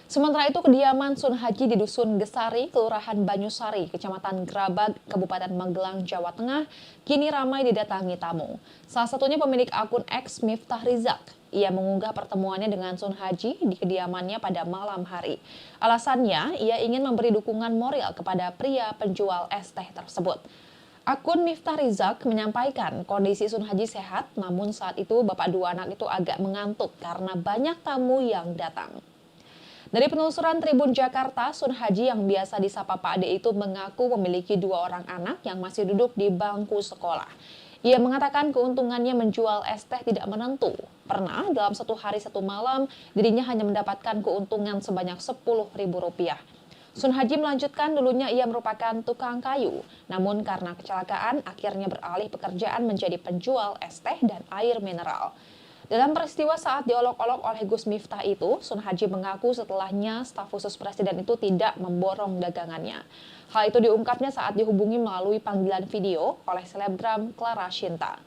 Sementara itu, kediaman Sun Haji di Dusun Gesari, Kelurahan Banyusari, Kecamatan Grabag, Kabupaten Magelang, Jawa Tengah, kini ramai didatangi tamu. Salah satunya pemilik akun X Miftah Rizak. Ia mengunggah pertemuannya dengan Sun Haji di kediamannya pada malam hari. Alasannya, ia ingin memberi dukungan moral kepada pria penjual es teh tersebut. Akun Miftah Rizak menyampaikan kondisi Sun Haji sehat, namun saat itu bapak dua anak itu agak mengantuk karena banyak tamu yang datang. Dari penelusuran Tribun Jakarta, Sun Haji yang biasa disapa Pak Ade itu mengaku memiliki 2 orang anak yang masih duduk di bangku sekolah. Ia mengatakan keuntungannya menjual es teh tidak menentu. Pernah dalam 1 hari 1 malam, dirinya hanya mendapatkan keuntungan sebanyak Rp10.000. Sun Haji melanjutkan dulunya ia merupakan tukang kayu, namun karena kecelakaan akhirnya beralih pekerjaan menjadi penjual es teh dan air mineral. Dalam peristiwa saat diolok-olok oleh Gus Miftah itu, Sun Haji mengaku setelahnya staf khusus presiden itu tidak memborong dagangannya. Hal itu diungkapnya saat dihubungi melalui panggilan video oleh selebgram Clara Shinta.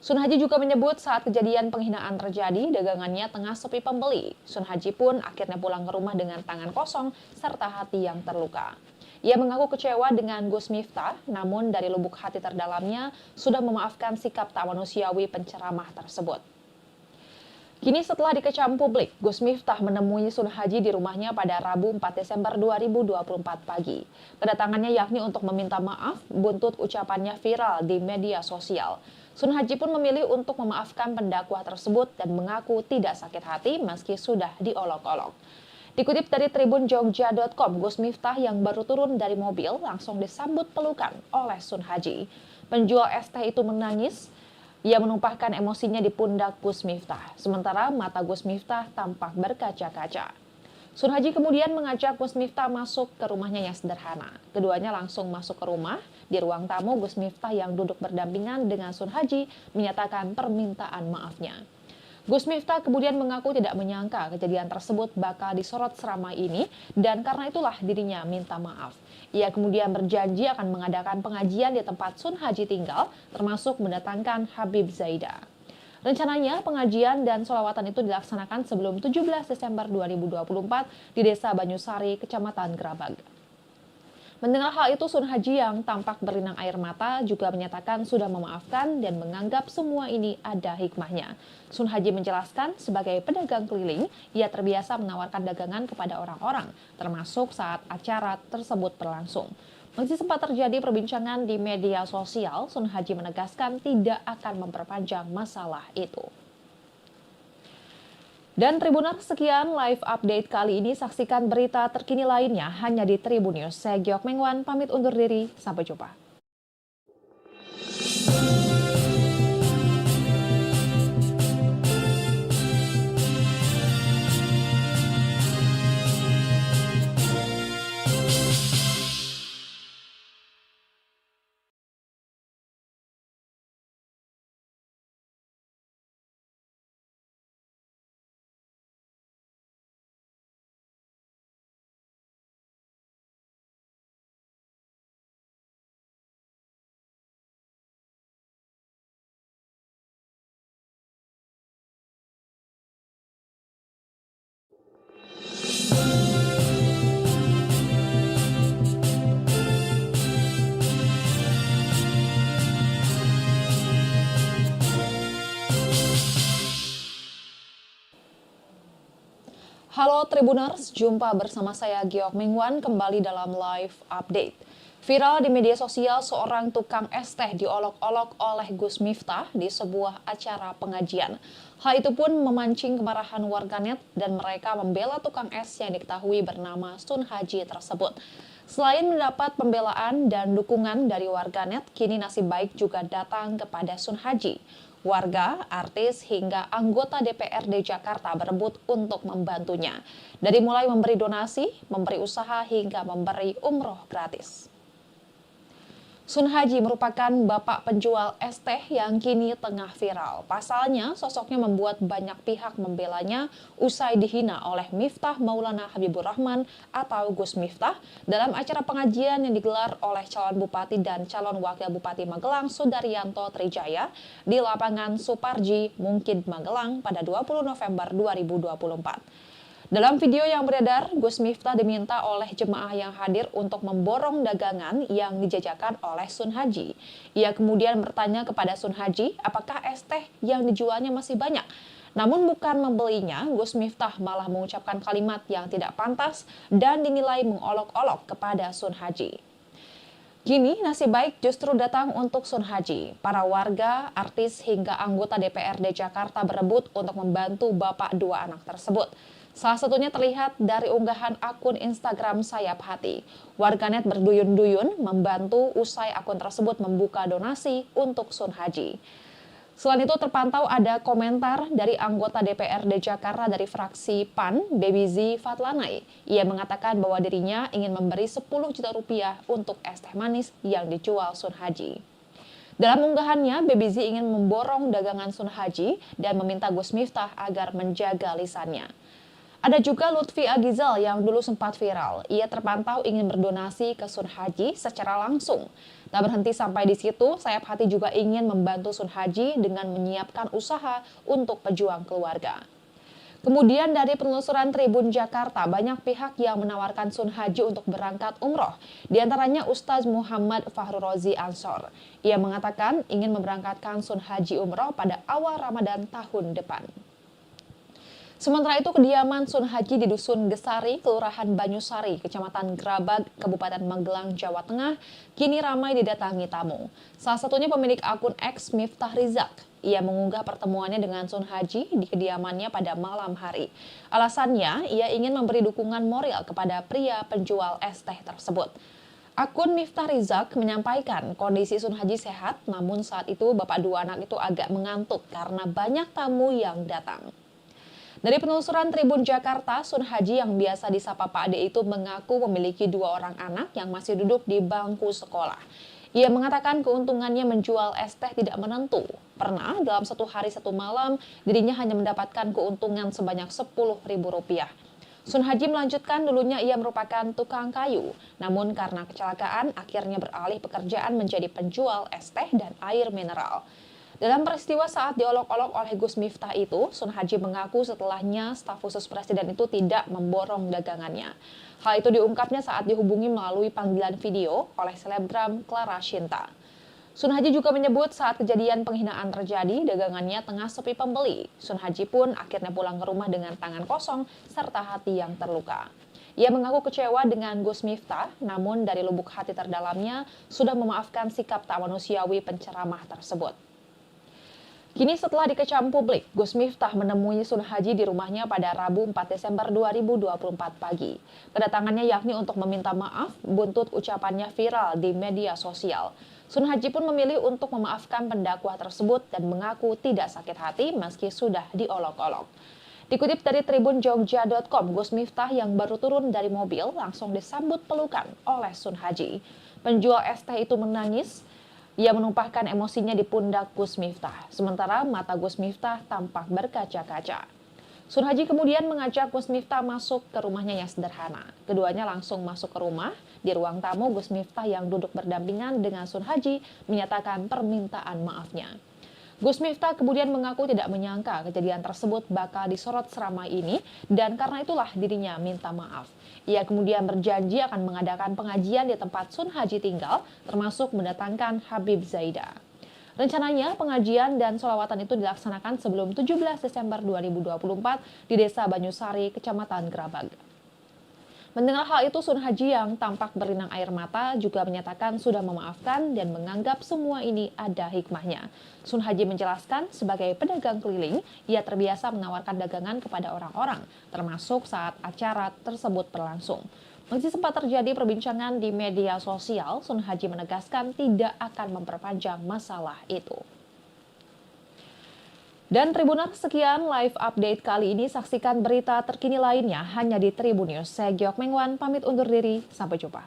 Sun Haji juga menyebut saat kejadian penghinaan terjadi, dagangannya tengah sepi pembeli. Sun Haji pun akhirnya pulang ke rumah dengan tangan kosong serta hati yang terluka. Ia mengaku kecewa dengan Gus Miftah, namun dari lubuk hati terdalamnya sudah memaafkan sikap tak manusiawi penceramah tersebut. Kini setelah dikecam publik, Gus Miftah menemui Sun Haji di rumahnya pada Rabu 4 Desember 2024 pagi. Kedatangannya yakni untuk meminta maaf buntut ucapannya viral di media sosial. Sun Haji pun memilih untuk memaafkan pendakwah tersebut dan mengaku tidak sakit hati meski sudah diolok-olok. Dikutip dari tribunjogja.com, Gus Miftah yang baru turun dari mobil langsung disambut pelukan oleh Sun Haji. Penjual es teh itu menangis. Ia menumpahkan emosinya di pundak Gus Miftah, sementara mata Gus Miftah tampak berkaca-kaca. Sun Haji kemudian mengajak Gus Miftah masuk ke rumahnya yang sederhana. Keduanya langsung masuk ke rumah. Di ruang tamu, Gus Miftah yang duduk berdampingan dengan Sun Haji menyatakan permintaan maafnya. Gus Miftah kemudian mengaku tidak menyangka kejadian tersebut bakal disorot seramai ini dan karena itulah dirinya minta maaf. Ia kemudian berjanji akan mengadakan pengajian di tempat Sun Haji tinggal, termasuk mendatangkan Habib Zaida. Rencananya pengajian dan sholawatan itu dilaksanakan sebelum 17 Desember 2024 di Desa Banyusari, Kecamatan Grabag. Mendengar hal itu, Sun Haji yang tampak berlinang air mata juga menyatakan sudah memaafkan dan menganggap semua ini ada hikmahnya. Sun Haji menjelaskan sebagai pedagang keliling, ia terbiasa menawarkan dagangan kepada orang-orang, termasuk saat acara tersebut berlangsung. Meski sempat terjadi perbincangan di media sosial, Sun Haji menegaskan tidak akan memperpanjang masalah itu. Dan Tribuners, sekian live update kali ini. Saksikan berita terkini lainnya hanya di Tribun News. Saya Giok Mengwan, pamit undur diri. Sampai jumpa. Halo Tribuners, jumpa bersama saya Giok Mengwan kembali dalam live update. Viral di media sosial, seorang tukang es teh diolok-olok oleh Gus Miftah di sebuah acara pengajian. Hal itu pun memancing kemarahan warganet dan mereka membela tukang es yang diketahui bernama Sun Haji tersebut. Selain mendapat pembelaan dan dukungan dari warganet, kini nasib baik juga datang kepada Sun Haji. Warga, artis, hingga anggota DPRD Jakarta berebut untuk membantunya. Dari mulai memberi donasi, memberi usaha, hingga memberi umroh gratis. Sun Haji merupakan bapak penjual es teh yang kini tengah viral. Pasalnya, sosoknya membuat banyak pihak membelanya usai dihina oleh Miftah Maulana Habibur Rahman atau Gus Miftah dalam acara pengajian yang digelar oleh calon bupati dan calon wakil bupati Magelang Sudaryanto Trijaya di lapangan Suparji, Mungkid, Magelang pada 20 November 2024. Dalam video yang beredar, Gus Miftah diminta oleh jemaah yang hadir untuk memborong dagangan yang dijajakan oleh Sun Haji. Ia kemudian bertanya kepada Sun Haji apakah es teh yang dijualnya masih banyak. Namun bukan membelinya, Gus Miftah malah mengucapkan kalimat yang tidak pantas dan dinilai mengolok-olok kepada Sun Haji. Kini nasib baik justru datang untuk Sun Haji. Para warga, artis hingga anggota DPRD Jakarta berebut untuk membantu bapak dua anak tersebut. Salah satunya terlihat dari unggahan akun Instagram Sayap Hati. Warganet berduyun-duyun membantu usai akun tersebut membuka donasi untuk Sun Haji. Selain itu terpantau ada komentar dari anggota DPRD Jakarta dari fraksi PAN, Baby Z Fatlanai. Ia mengatakan bahwa dirinya ingin memberi 10 juta rupiah untuk es teh manis yang dijual Sun Haji. Dalam unggahannya, Baby Z ingin memborong dagangan Sun Haji dan meminta Gus Miftah agar menjaga lisannya. Ada juga Lutfi Agizal yang dulu sempat viral. Ia terpantau ingin berdonasi ke Sun Haji secara langsung. Tak berhenti sampai di situ, Sayap Hati juga ingin membantu Sun Haji dengan menyiapkan usaha untuk pejuang keluarga. Kemudian dari penelusuran Tribun Jakarta, banyak pihak yang menawarkan Sun Haji untuk berangkat umroh. Di antaranya Ustaz Muhammad Fahru Rozi Ansor. Ia mengatakan ingin memberangkatkan Sun Haji umroh pada awal Ramadan tahun depan. Sementara itu, kediaman Sun Haji di Dusun Gesari, Kelurahan Banyusari, Kecamatan Grabag, Kabupaten Magelang, Jawa Tengah, kini ramai didatangi tamu. Salah satunya pemilik akun X Miftah Rizak. Ia mengunggah pertemuannya dengan Sun Haji di kediamannya pada malam hari. Alasannya, ia ingin memberi dukungan moral kepada pria penjual es teh tersebut. Akun Miftah Rizak menyampaikan kondisi Sun Haji sehat, namun saat itu bapak dua anak itu agak mengantuk karena banyak tamu yang datang. Dari penelusuran Tribun Jakarta, Sun Haji yang biasa disapa Pak Ade itu mengaku memiliki 2 orang anak yang masih duduk di bangku sekolah. Ia mengatakan keuntungannya menjual es teh tidak menentu. Pernah dalam 1 hari 1 malam, dirinya hanya mendapatkan keuntungan sebanyak Rp10.000. Sun Haji melanjutkan dulunya ia merupakan tukang kayu. Namun karena kecelakaan, akhirnya beralih pekerjaan menjadi penjual es teh dan air mineral. Dalam peristiwa saat diolok-olok oleh Gus Miftah itu, Sun Haji mengaku setelahnya staf khusus presiden itu tidak memborong dagangannya. Hal itu diungkapnya saat dihubungi melalui panggilan video oleh selebgram Clara Shinta. Sun Haji juga menyebut saat kejadian penghinaan terjadi, dagangannya tengah sepi pembeli. Sun Haji pun akhirnya pulang ke rumah dengan tangan kosong serta hati yang terluka. Ia mengaku kecewa dengan Gus Miftah, namun dari lubuk hati terdalamnya sudah memaafkan sikap tak manusiawi penceramah tersebut. Kini setelah dikecam publik, Gus Miftah menemui Sun Haji di rumahnya pada Rabu 4 Desember 2024 pagi. Kedatangannya yakni untuk meminta maaf buntut ucapannya viral di media sosial. Sun Haji pun memilih untuk memaafkan pendakwah tersebut dan mengaku tidak sakit hati meski sudah diolok-olok. Dikutip dari tribunjogja.com, Gus Miftah yang baru turun dari mobil langsung disambut pelukan oleh Sun Haji. Penjual es teh itu menangis. Ia menumpahkan emosinya di pundak Gus Miftah, sementara mata Gus Miftah tampak berkaca-kaca. Sun Haji kemudian mengajak Gus Miftah masuk ke rumahnya yang sederhana. Keduanya langsung masuk ke rumah. Di ruang tamu, Gus Miftah yang duduk berdampingan dengan Sun Haji menyatakan permintaan maafnya. Gus Miftah kemudian mengaku tidak menyangka kejadian tersebut bakal disorot seramai ini dan karena itulah dirinya minta maaf. Ia kemudian berjanji akan mengadakan pengajian di tempat Sun Haji tinggal, termasuk mendatangkan Habib Zaidah. Rencananya pengajian dan sholawatan itu dilaksanakan sebelum 17 Desember 2024 di Desa Banyusari, Kecamatan Grabag. Mendengar hal itu, Sun Haji yang tampak berlinang air mata juga menyatakan sudah memaafkan dan menganggap semua ini ada hikmahnya. Sun Haji menjelaskan sebagai pedagang keliling, ia terbiasa menawarkan dagangan kepada orang-orang, termasuk saat acara tersebut berlangsung. Meski sempat terjadi perbincangan di media sosial, Sun Haji menegaskan tidak akan memperpanjang masalah itu. Dan Tribuners, sekian live update kali ini. Saksikan berita terkini lainnya hanya di Tribun News. Saya Giok Mengwan, pamit undur diri. Sampai jumpa.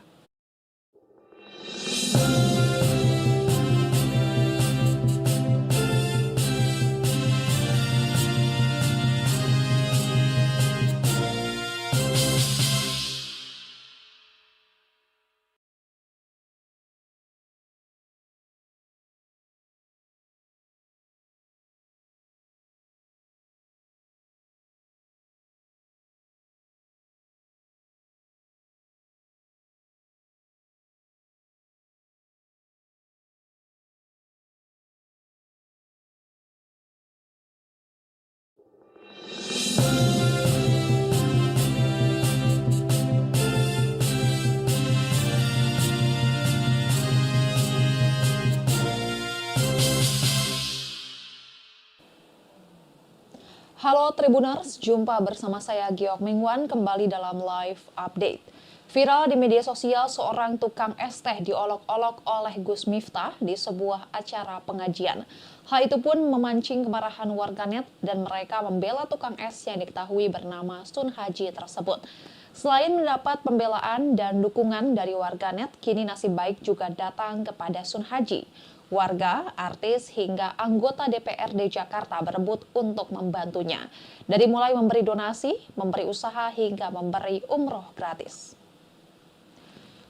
Halo Tribuners, jumpa bersama saya Giok Mingwan kembali dalam live update. Viral di media sosial seorang tukang es teh diolok-olok oleh Gus Miftah di sebuah acara pengajian. Hal itu pun memancing kemarahan warganet dan mereka membela tukang es yang diketahui bernama Sun Haji tersebut. Selain mendapat pembelaan dan dukungan dari warganet, kini nasib baik juga datang kepada Sun Haji. Warga, artis, hingga anggota DPRD Jakarta berebut untuk membantunya. Dari mulai memberi donasi, memberi usaha, hingga memberi umroh gratis.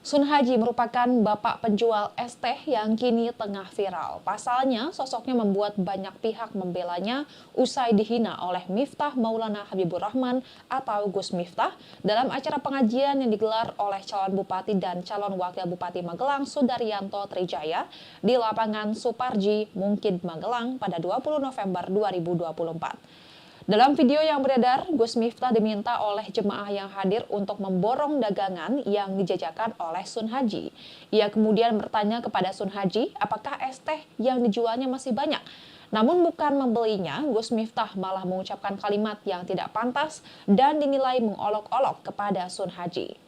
Sun Haji merupakan bapak penjual es teh yang kini tengah viral. Pasalnya, sosoknya membuat banyak pihak membelanya usai dihina oleh Miftah Maulana Habibur Rahman atau Gus Miftah dalam acara pengajian yang digelar oleh calon bupati dan calon wakil bupati Magelang Sudaryanto Trijaya di lapangan Suparji, Mungkid, Magelang pada 20 November 2024. Dalam video yang beredar, Gus Miftah diminta oleh jemaah yang hadir untuk memborong dagangan yang dijajakan oleh Sun Haji. Ia kemudian bertanya kepada Sun Haji, apakah es teh yang dijualnya masih banyak? Namun bukan membelinya, Gus Miftah malah mengucapkan kalimat yang tidak pantas dan dinilai mengolok-olok kepada Sun Haji.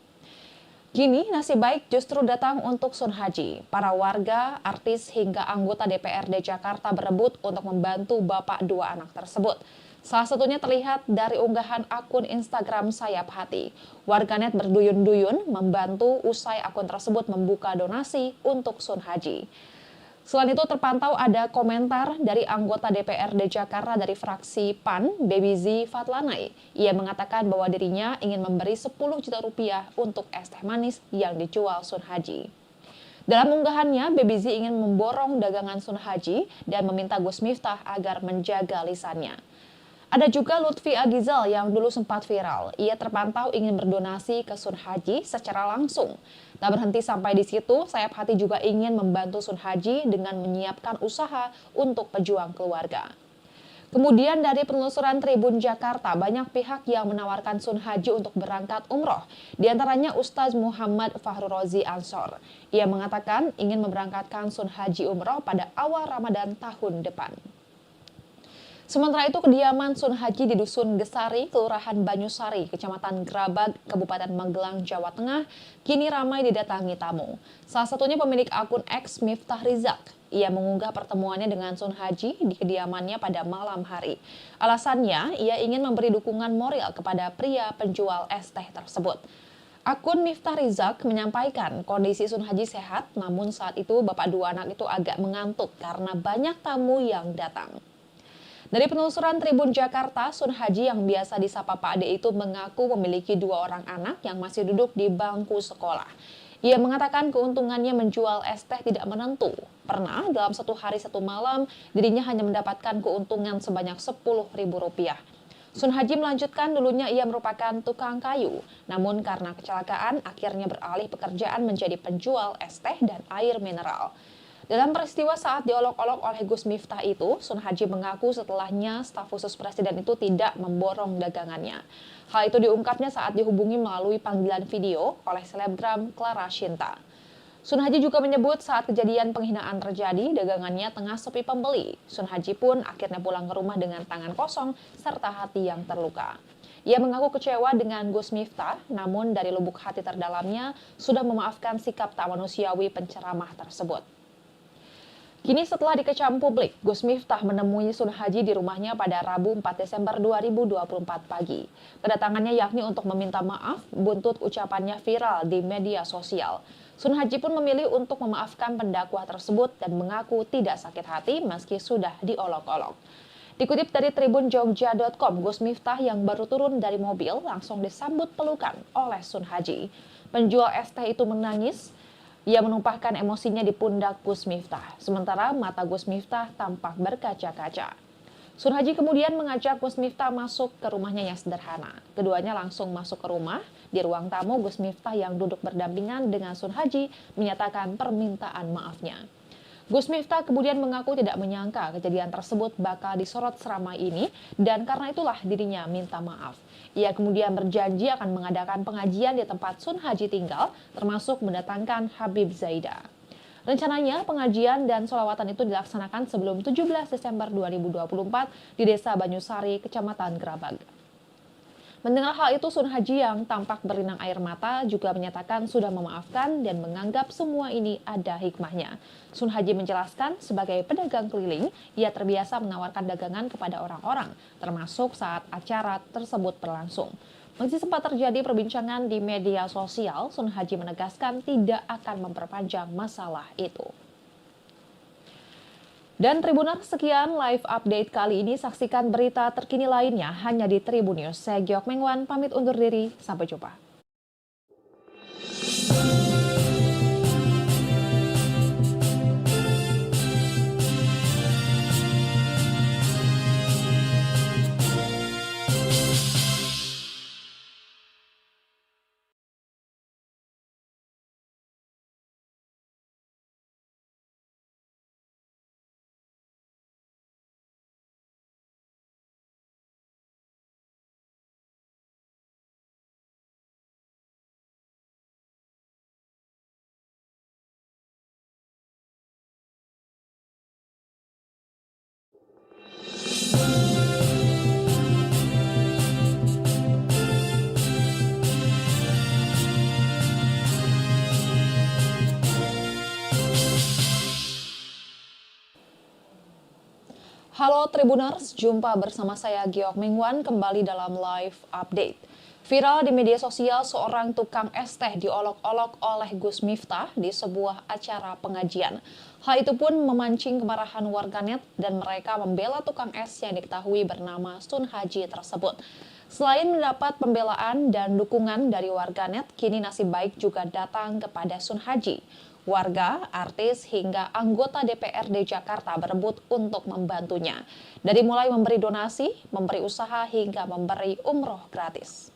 Kini nasib baik justru datang untuk Sun Haji. Para warga, artis, hingga anggota DPRD Jakarta berebut untuk membantu bapak dua anak tersebut. Salah satunya terlihat dari unggahan akun Instagram Sayap Hati. Warganet berduyun-duyun membantu usai akun tersebut membuka donasi untuk Sun Haji. Selain itu terpantau ada komentar dari anggota DPRD Jakarta dari fraksi PAN, Baby Z Fatlanai. Ia mengatakan bahwa dirinya ingin memberi 10 juta rupiah untuk es teh manis yang dijual Sun Haji. Dalam unggahannya, Baby Z ingin memborong dagangan Sun Haji dan meminta Gus Miftah agar menjaga lisannya. Ada juga Lutfi Agizal yang dulu sempat viral. Ia terpantau ingin berdonasi ke Sun Haji secara langsung. Tak berhenti sampai di situ, Sayap Hati juga ingin membantu Sun Haji dengan menyiapkan usaha untuk pejuang keluarga. Kemudian dari penelusuran Tribun Jakarta, banyak pihak yang menawarkan Sun Haji untuk berangkat umroh. Di antaranya Ustaz Muhammad Fahru Rozi Ansor. Ia mengatakan ingin memberangkatkan Sun Haji umroh pada awal Ramadan tahun depan. Sementara itu, kediaman Sun Haji di Dusun Gesari, Kelurahan Banyusari, Kecamatan Grabag, Kabupaten Magelang, Jawa Tengah, kini ramai didatangi tamu. Salah satunya pemilik akun X Miftah Rizak. Ia mengunggah pertemuannya dengan Sun Haji di kediamannya pada malam hari. Alasannya, ia ingin memberi dukungan moral kepada pria penjual es teh tersebut. Akun Miftah Rizak menyampaikan kondisi Sun Haji sehat, namun saat itu bapak dua anak itu agak mengantuk karena banyak tamu yang datang. Dari penelusuran Tribun Jakarta, Sun Haji yang biasa disapa Pak Ade itu mengaku memiliki 2 orang anak yang masih duduk di bangku sekolah. Ia mengatakan keuntungannya menjual es teh tidak menentu. Pernah dalam 1 hari 1 malam, dirinya hanya mendapatkan keuntungan sebanyak Rp10.000. Sun Haji melanjutkan dulunya ia merupakan tukang kayu. Namun karena kecelakaan, akhirnya beralih pekerjaan menjadi penjual es teh dan air mineral. Dalam peristiwa saat diolok-olok oleh Gus Miftah itu, Sun Haji mengaku setelahnya staf khusus presiden itu tidak memborong dagangannya. Hal itu diungkapnya saat dihubungi melalui panggilan video oleh selebgram Clara Shinta. Sun Haji juga menyebut saat kejadian penghinaan terjadi, dagangannya tengah sepi pembeli. Sun Haji pun akhirnya pulang ke rumah dengan tangan kosong serta hati yang terluka. Ia mengaku kecewa dengan Gus Miftah, namun dari lubuk hati terdalamnya sudah memaafkan sikap tak manusiawi penceramah tersebut. Kini setelah dikecam publik, Gus Miftah menemui Sun Haji di rumahnya pada Rabu 4 Desember 2024 pagi. Kedatangannya yakni untuk meminta maaf, buntut ucapannya viral di media sosial. Sun Haji pun memilih untuk memaafkan pendakwah tersebut dan mengaku tidak sakit hati meski sudah diolok-olok. Dikutip dari tribunjogja.com, Gus Miftah yang baru turun dari mobil langsung disambut pelukan oleh Sun Haji. Penjual es teh itu menangis. Ia menumpahkan emosinya di pundak Gus Miftah, sementara mata Gus Miftah tampak berkaca-kaca. Sun Haji kemudian mengajak Gus Miftah masuk ke rumahnya yang sederhana. Keduanya langsung masuk ke rumah. Di ruang tamu, Gus Miftah yang duduk berdampingan dengan Sun Haji menyatakan permintaan maafnya. Gus Miftah kemudian mengaku tidak menyangka kejadian tersebut bakal disorot seramai ini dan karena itulah dirinya minta maaf. Ia kemudian berjanji akan mengadakan pengajian di tempat Sun Haji tinggal, termasuk mendatangkan Habib Zaidah. Rencananya pengajian dan sholawatan itu dilaksanakan sebelum 17 Desember 2024 di Desa Banyusari, Kecamatan Grabag. Mendengar hal itu, Sun Haji yang tampak berlinang air mata juga menyatakan sudah memaafkan dan menganggap semua ini ada hikmahnya. Sun Haji menjelaskan sebagai pedagang keliling, ia terbiasa menawarkan dagangan kepada orang-orang, termasuk saat acara tersebut berlangsung. Meski sempat terjadi perbincangan di media sosial, Sun Haji menegaskan tidak akan memperpanjang masalah itu. Dan Tribuners, sekian live update kali ini. Saksikan berita terkini lainnya hanya di Tribun News. Saya Giok Mengwan, pamit undur diri. Sampai jumpa. Halo Tribuners, jumpa bersama saya Giok Mengwan kembali dalam live update. Viral di media sosial, seorang tukang es teh diolok-olok oleh Gus Miftah di sebuah acara pengajian. Hal itu pun memancing kemarahan warganet dan mereka membela tukang es yang diketahui bernama Sun Haji tersebut. Selain mendapat pembelaan dan dukungan dari warganet, kini nasib baik juga datang kepada Sun Haji. Warga, artis, hingga anggota DPRD Jakarta berebut untuk membantunya. Dari mulai memberi donasi, memberi usaha, hingga memberi umroh gratis.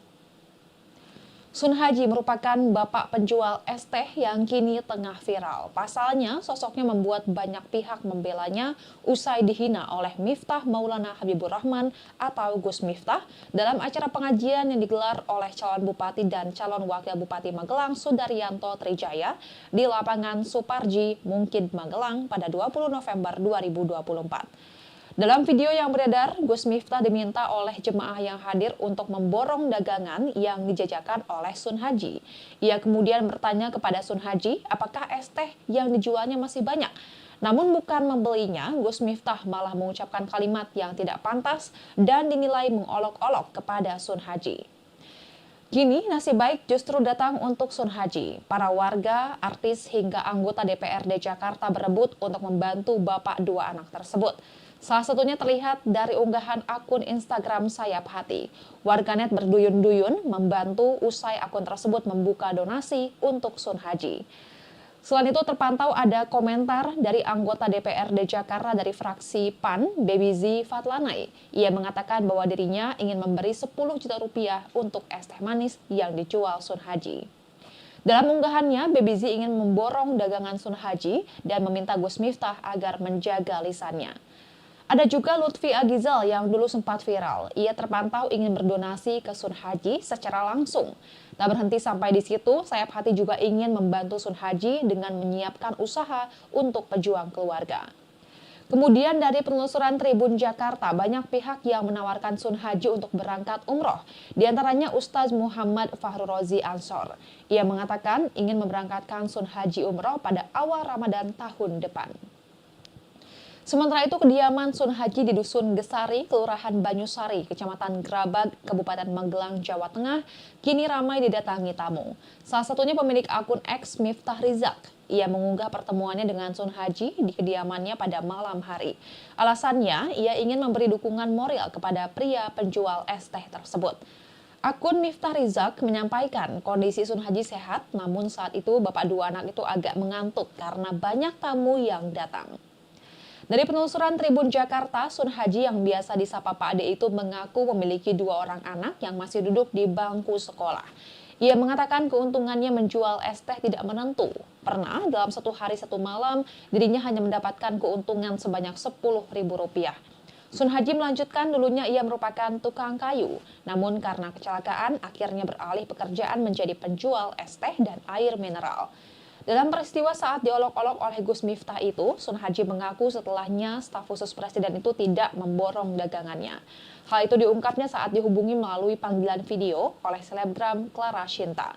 Sun Haji merupakan bapak penjual es teh yang kini tengah viral. Pasalnya, sosoknya membuat banyak pihak membelanya usai dihina oleh Miftah Maulana Habibur Rahman atau Gus Miftah dalam acara pengajian yang digelar oleh calon bupati dan calon wakil bupati Magelang Sudaryanto Trijaya di lapangan Suparji, Mungkid, Magelang pada 20 November 2024. Dalam video yang beredar, Gus Miftah diminta oleh jemaah yang hadir untuk memborong dagangan yang dijajakan oleh Sun Haji. Ia kemudian bertanya kepada Sun Haji apakah es teh yang dijualnya masih banyak. Namun bukan membelinya, Gus Miftah malah mengucapkan kalimat yang tidak pantas dan dinilai mengolok-olok kepada Sun Haji. Kini nasib baik justru datang untuk Sun Haji. Para warga, artis, hingga anggota DPRD Jakarta berebut untuk membantu bapak dua anak tersebut. Salah satunya terlihat dari unggahan akun Instagram Sayap Hati. Warganet berduyun-duyun membantu usai akun tersebut membuka donasi untuk Sun Haji. Selain itu terpantau ada komentar dari anggota DPRD Jakarta dari fraksi PAN, Baby Z Fatlanai. Ia mengatakan bahwa dirinya ingin memberi 10 juta rupiah untuk es teh manis yang dijual Sun Haji. Dalam unggahannya, Baby Z ingin memborong dagangan Sun Haji dan meminta Gus Miftah agar menjaga lisannya. Ada juga Lutfi Agizal yang dulu sempat viral. Ia terpantau ingin berdonasi ke Sun Haji secara langsung. Tak berhenti sampai di situ, Sayap Hati juga ingin membantu Sun Haji dengan menyiapkan usaha untuk pejuang keluarga. Kemudian dari penelusuran Tribun Jakarta, banyak pihak yang menawarkan Sun Haji untuk berangkat umroh. Di antaranya Ustaz Muhammad Fahru Rozi Ansor. Ia mengatakan ingin memberangkatkan Sun Haji umroh pada awal Ramadan tahun depan. Sementara itu, kediaman Sun Haji di Dusun Gesari, Kelurahan Banyusari, Kecamatan Grabag, Kabupaten Magelang, Jawa Tengah, kini ramai didatangi tamu. Salah satunya pemilik akun X Miftah Rizak. Ia mengunggah pertemuannya dengan Sun Haji di kediamannya pada malam hari. Alasannya, ia ingin memberi dukungan moral kepada pria penjual es teh tersebut. Akun Miftah Rizak menyampaikan kondisi Sun Haji sehat, namun saat itu bapak dua anak itu agak mengantuk karena banyak tamu yang datang. Dari penelusuran Tribun Jakarta, Sun Haji yang biasa disapa Pak Ade itu mengaku memiliki 2 orang anak yang masih duduk di bangku sekolah. Ia mengatakan keuntungannya menjual es teh tidak menentu. Pernah dalam 1 hari 1 malam, dirinya hanya mendapatkan keuntungan sebanyak Rp10.000. Sun Haji melanjutkan dulunya ia merupakan tukang kayu. Namun karena kecelakaan, akhirnya beralih pekerjaan menjadi penjual es teh dan air mineral. Dalam peristiwa saat diolok-olok oleh Gus Miftah itu, Sun Haji mengaku setelahnya staf khusus presiden itu tidak memborong dagangannya. Hal itu diungkapnya saat dihubungi melalui panggilan video oleh selebgram Clara Shinta.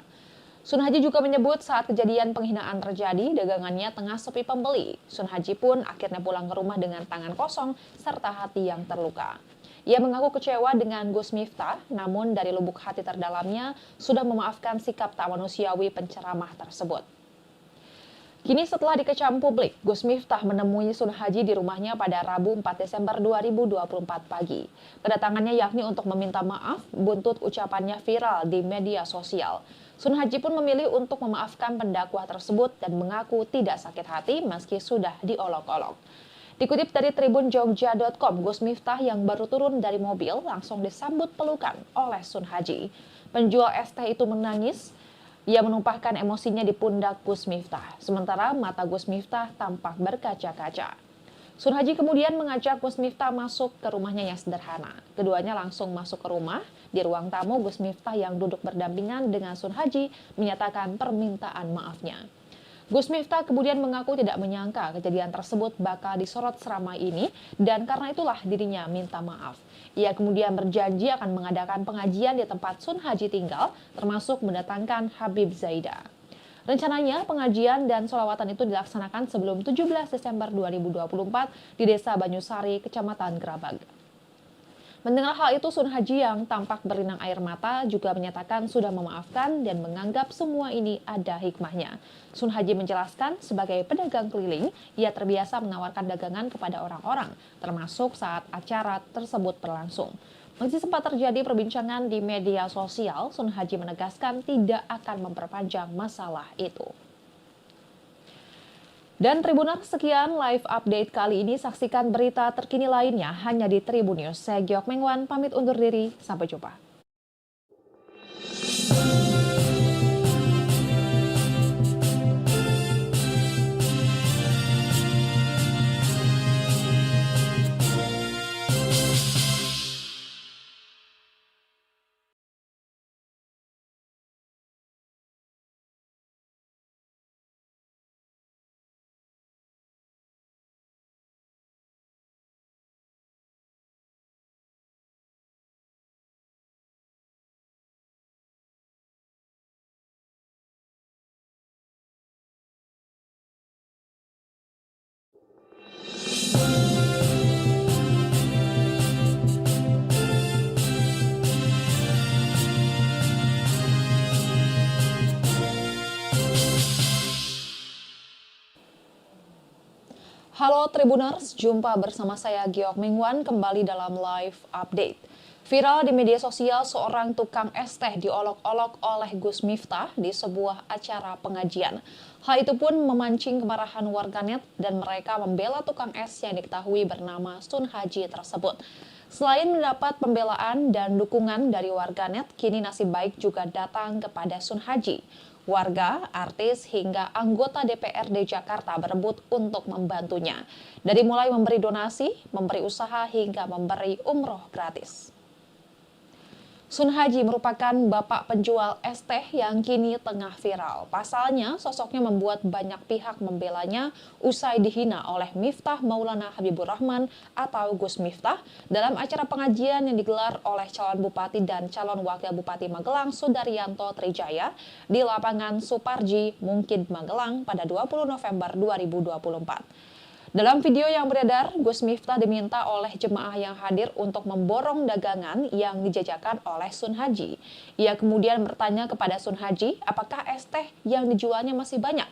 Sun Haji juga menyebut saat kejadian penghinaan terjadi, dagangannya tengah sepi pembeli. Sun Haji pun akhirnya pulang ke rumah dengan tangan kosong serta hati yang terluka. Ia mengaku kecewa dengan Gus Miftah, namun dari lubuk hati terdalamnya sudah memaafkan sikap tak manusiawi penceramah tersebut. Kini setelah dikecam publik, Gus Miftah menemui Sun Haji di rumahnya pada Rabu 4 Desember 2024 pagi. Kedatangannya yakni untuk meminta maaf buntut ucapannya viral di media sosial. Sun Haji pun memilih untuk memaafkan pendakwah tersebut dan mengaku tidak sakit hati meski sudah diolok-olok. Dikutip dari Tribun Jogja.com, Gus Miftah yang baru turun dari mobil langsung disambut pelukan oleh Sun Haji. Penjual es teh itu menangis. Ia menumpahkan emosinya di pundak Gus Miftah, sementara mata Gus Miftah tampak berkaca-kaca. Sun Haji kemudian mengajak Gus Miftah masuk ke rumahnya yang sederhana. Keduanya langsung masuk ke rumah. Di ruang tamu, Gus Miftah yang duduk berdampingan dengan Sun Haji menyatakan permintaan maafnya. Gus Miftah kemudian mengaku tidak menyangka kejadian tersebut bakal disorot seramai ini dan karena itulah dirinya minta maaf. Ia kemudian berjanji akan mengadakan pengajian di tempat Sun Haji tinggal, termasuk mendatangkan Habib Zaida. Rencananya pengajian dan sholawatan itu dilaksanakan sebelum 17 Desember 2024 di Desa Banyusari, Kecamatan Grabag. Mendengar hal itu, Sun Haji yang tampak berlinang air mata juga menyatakan sudah memaafkan dan menganggap semua ini ada hikmahnya. Sun Haji menjelaskan sebagai pedagang keliling, ia terbiasa menawarkan dagangan kepada orang-orang, termasuk saat acara tersebut berlangsung. Meski sempat terjadi perbincangan di media sosial, Sun Haji menegaskan tidak akan memperpanjang masalah itu. Dan Tribuners, sekian live update kali ini. Saksikan berita terkini lainnya hanya di Tribun News. Saya Giok Mengwan, pamit undur diri. Sampai jumpa. Halo Tribuners, jumpa bersama saya Giok Mengwan kembali dalam live update. Viral di media sosial, seorang tukang es teh diolok-olok oleh Gus Miftah di sebuah acara pengajian. Hal itu pun memancing kemarahan warganet dan mereka membela tukang es yang diketahui bernama Sun Haji tersebut. Selain mendapat pembelaan dan dukungan dari warganet, kini nasib baik juga datang kepada Sun Haji. Warga, artis, hingga anggota DPRD Jakarta berebut untuk membantunya. Dari mulai memberi donasi, memberi usaha, hingga memberi umroh gratis. Sun Haji merupakan bapak penjual es teh yang kini tengah viral. Pasalnya, sosoknya membuat banyak pihak membelanya usai dihina oleh Miftah Maulana Habibur Rahman atau Gus Miftah dalam acara pengajian yang digelar oleh calon bupati dan calon wakil bupati Magelang Sudaryanto Trijaya di lapangan Suparji, Mungkid, Magelang pada 20 November 2024. Dalam video yang beredar, Gus Miftah diminta oleh jemaah yang hadir untuk memborong dagangan yang dijajakan oleh Sun Haji. Ia kemudian bertanya kepada Sun Haji apakah es teh yang dijualnya masih banyak.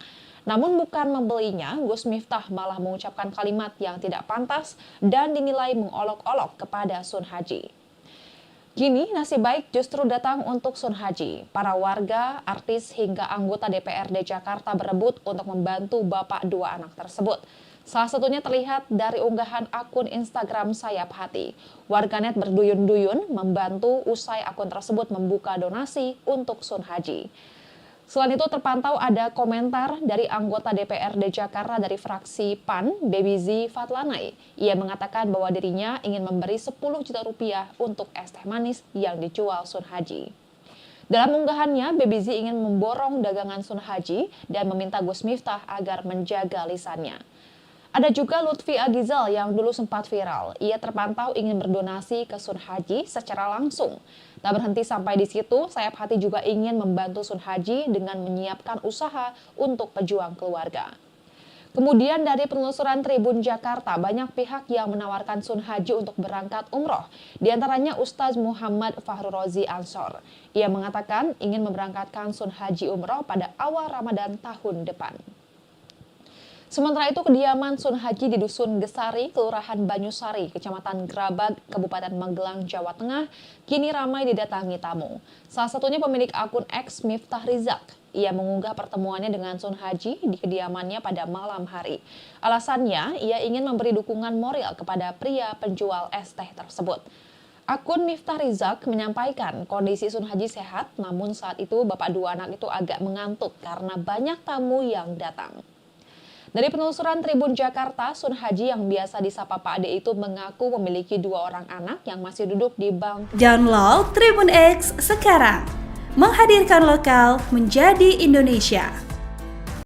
Namun bukan membelinya, Gus Miftah malah mengucapkan kalimat yang tidak pantas dan dinilai mengolok-olok kepada Sun Haji. Kini nasib baik justru datang untuk Sun Haji. Para warga, artis, hingga anggota DPRD Jakarta berebut untuk membantu bapak dua anak tersebut. Salah satunya terlihat dari unggahan akun Instagram Sayap Hati. Warganet berduyun-duyun membantu usai akun tersebut membuka donasi untuk Sun Haji. Selain itu terpantau ada komentar dari anggota DPRD Jakarta dari fraksi PAN, Baby Z Fatlanai. Ia mengatakan bahwa dirinya ingin memberi 10 juta rupiah untuk es teh manis yang dijual Sun Haji. Dalam unggahannya, Baby Z ingin memborong dagangan Sun Haji dan meminta Gus Miftah agar menjaga lisannya. Ada juga Lutfi Agizal yang dulu sempat viral. Ia terpantau ingin berdonasi ke Sun Haji secara langsung. Tak berhenti sampai di situ, Sayap Hati juga ingin membantu Sun Haji dengan menyiapkan usaha untuk pejuang keluarga. Kemudian dari penelusuran Tribun Jakarta, banyak pihak yang menawarkan Sun Haji untuk berangkat umroh. Di antaranya Ustaz Muhammad Fahru Rozi Ansor. Ia mengatakan ingin memberangkatkan Sun Haji umroh pada awal Ramadan tahun depan. Sementara itu, kediaman Sun Haji di Dusun Gesari, Kelurahan Banyusari, Kecamatan Grabag, Kabupaten Magelang, Jawa Tengah, kini ramai didatangi tamu. Salah satunya pemilik akun X Miftah Rizak. Ia mengunggah pertemuannya dengan Sun Haji di kediamannya pada malam hari. Alasannya, ia ingin memberi dukungan moral kepada pria penjual es teh tersebut. Akun Miftah Rizak menyampaikan kondisi Sun Haji sehat, namun saat itu bapak dua anak itu agak mengantuk karena banyak tamu yang datang. Dari penelusuran Tribun Jakarta, Sun Haji yang biasa disapa Pak Ade itu mengaku memiliki 2 orang anak yang masih duduk di bangku. Download Tribun X sekarang, menghadirkan lokal menjadi Indonesia.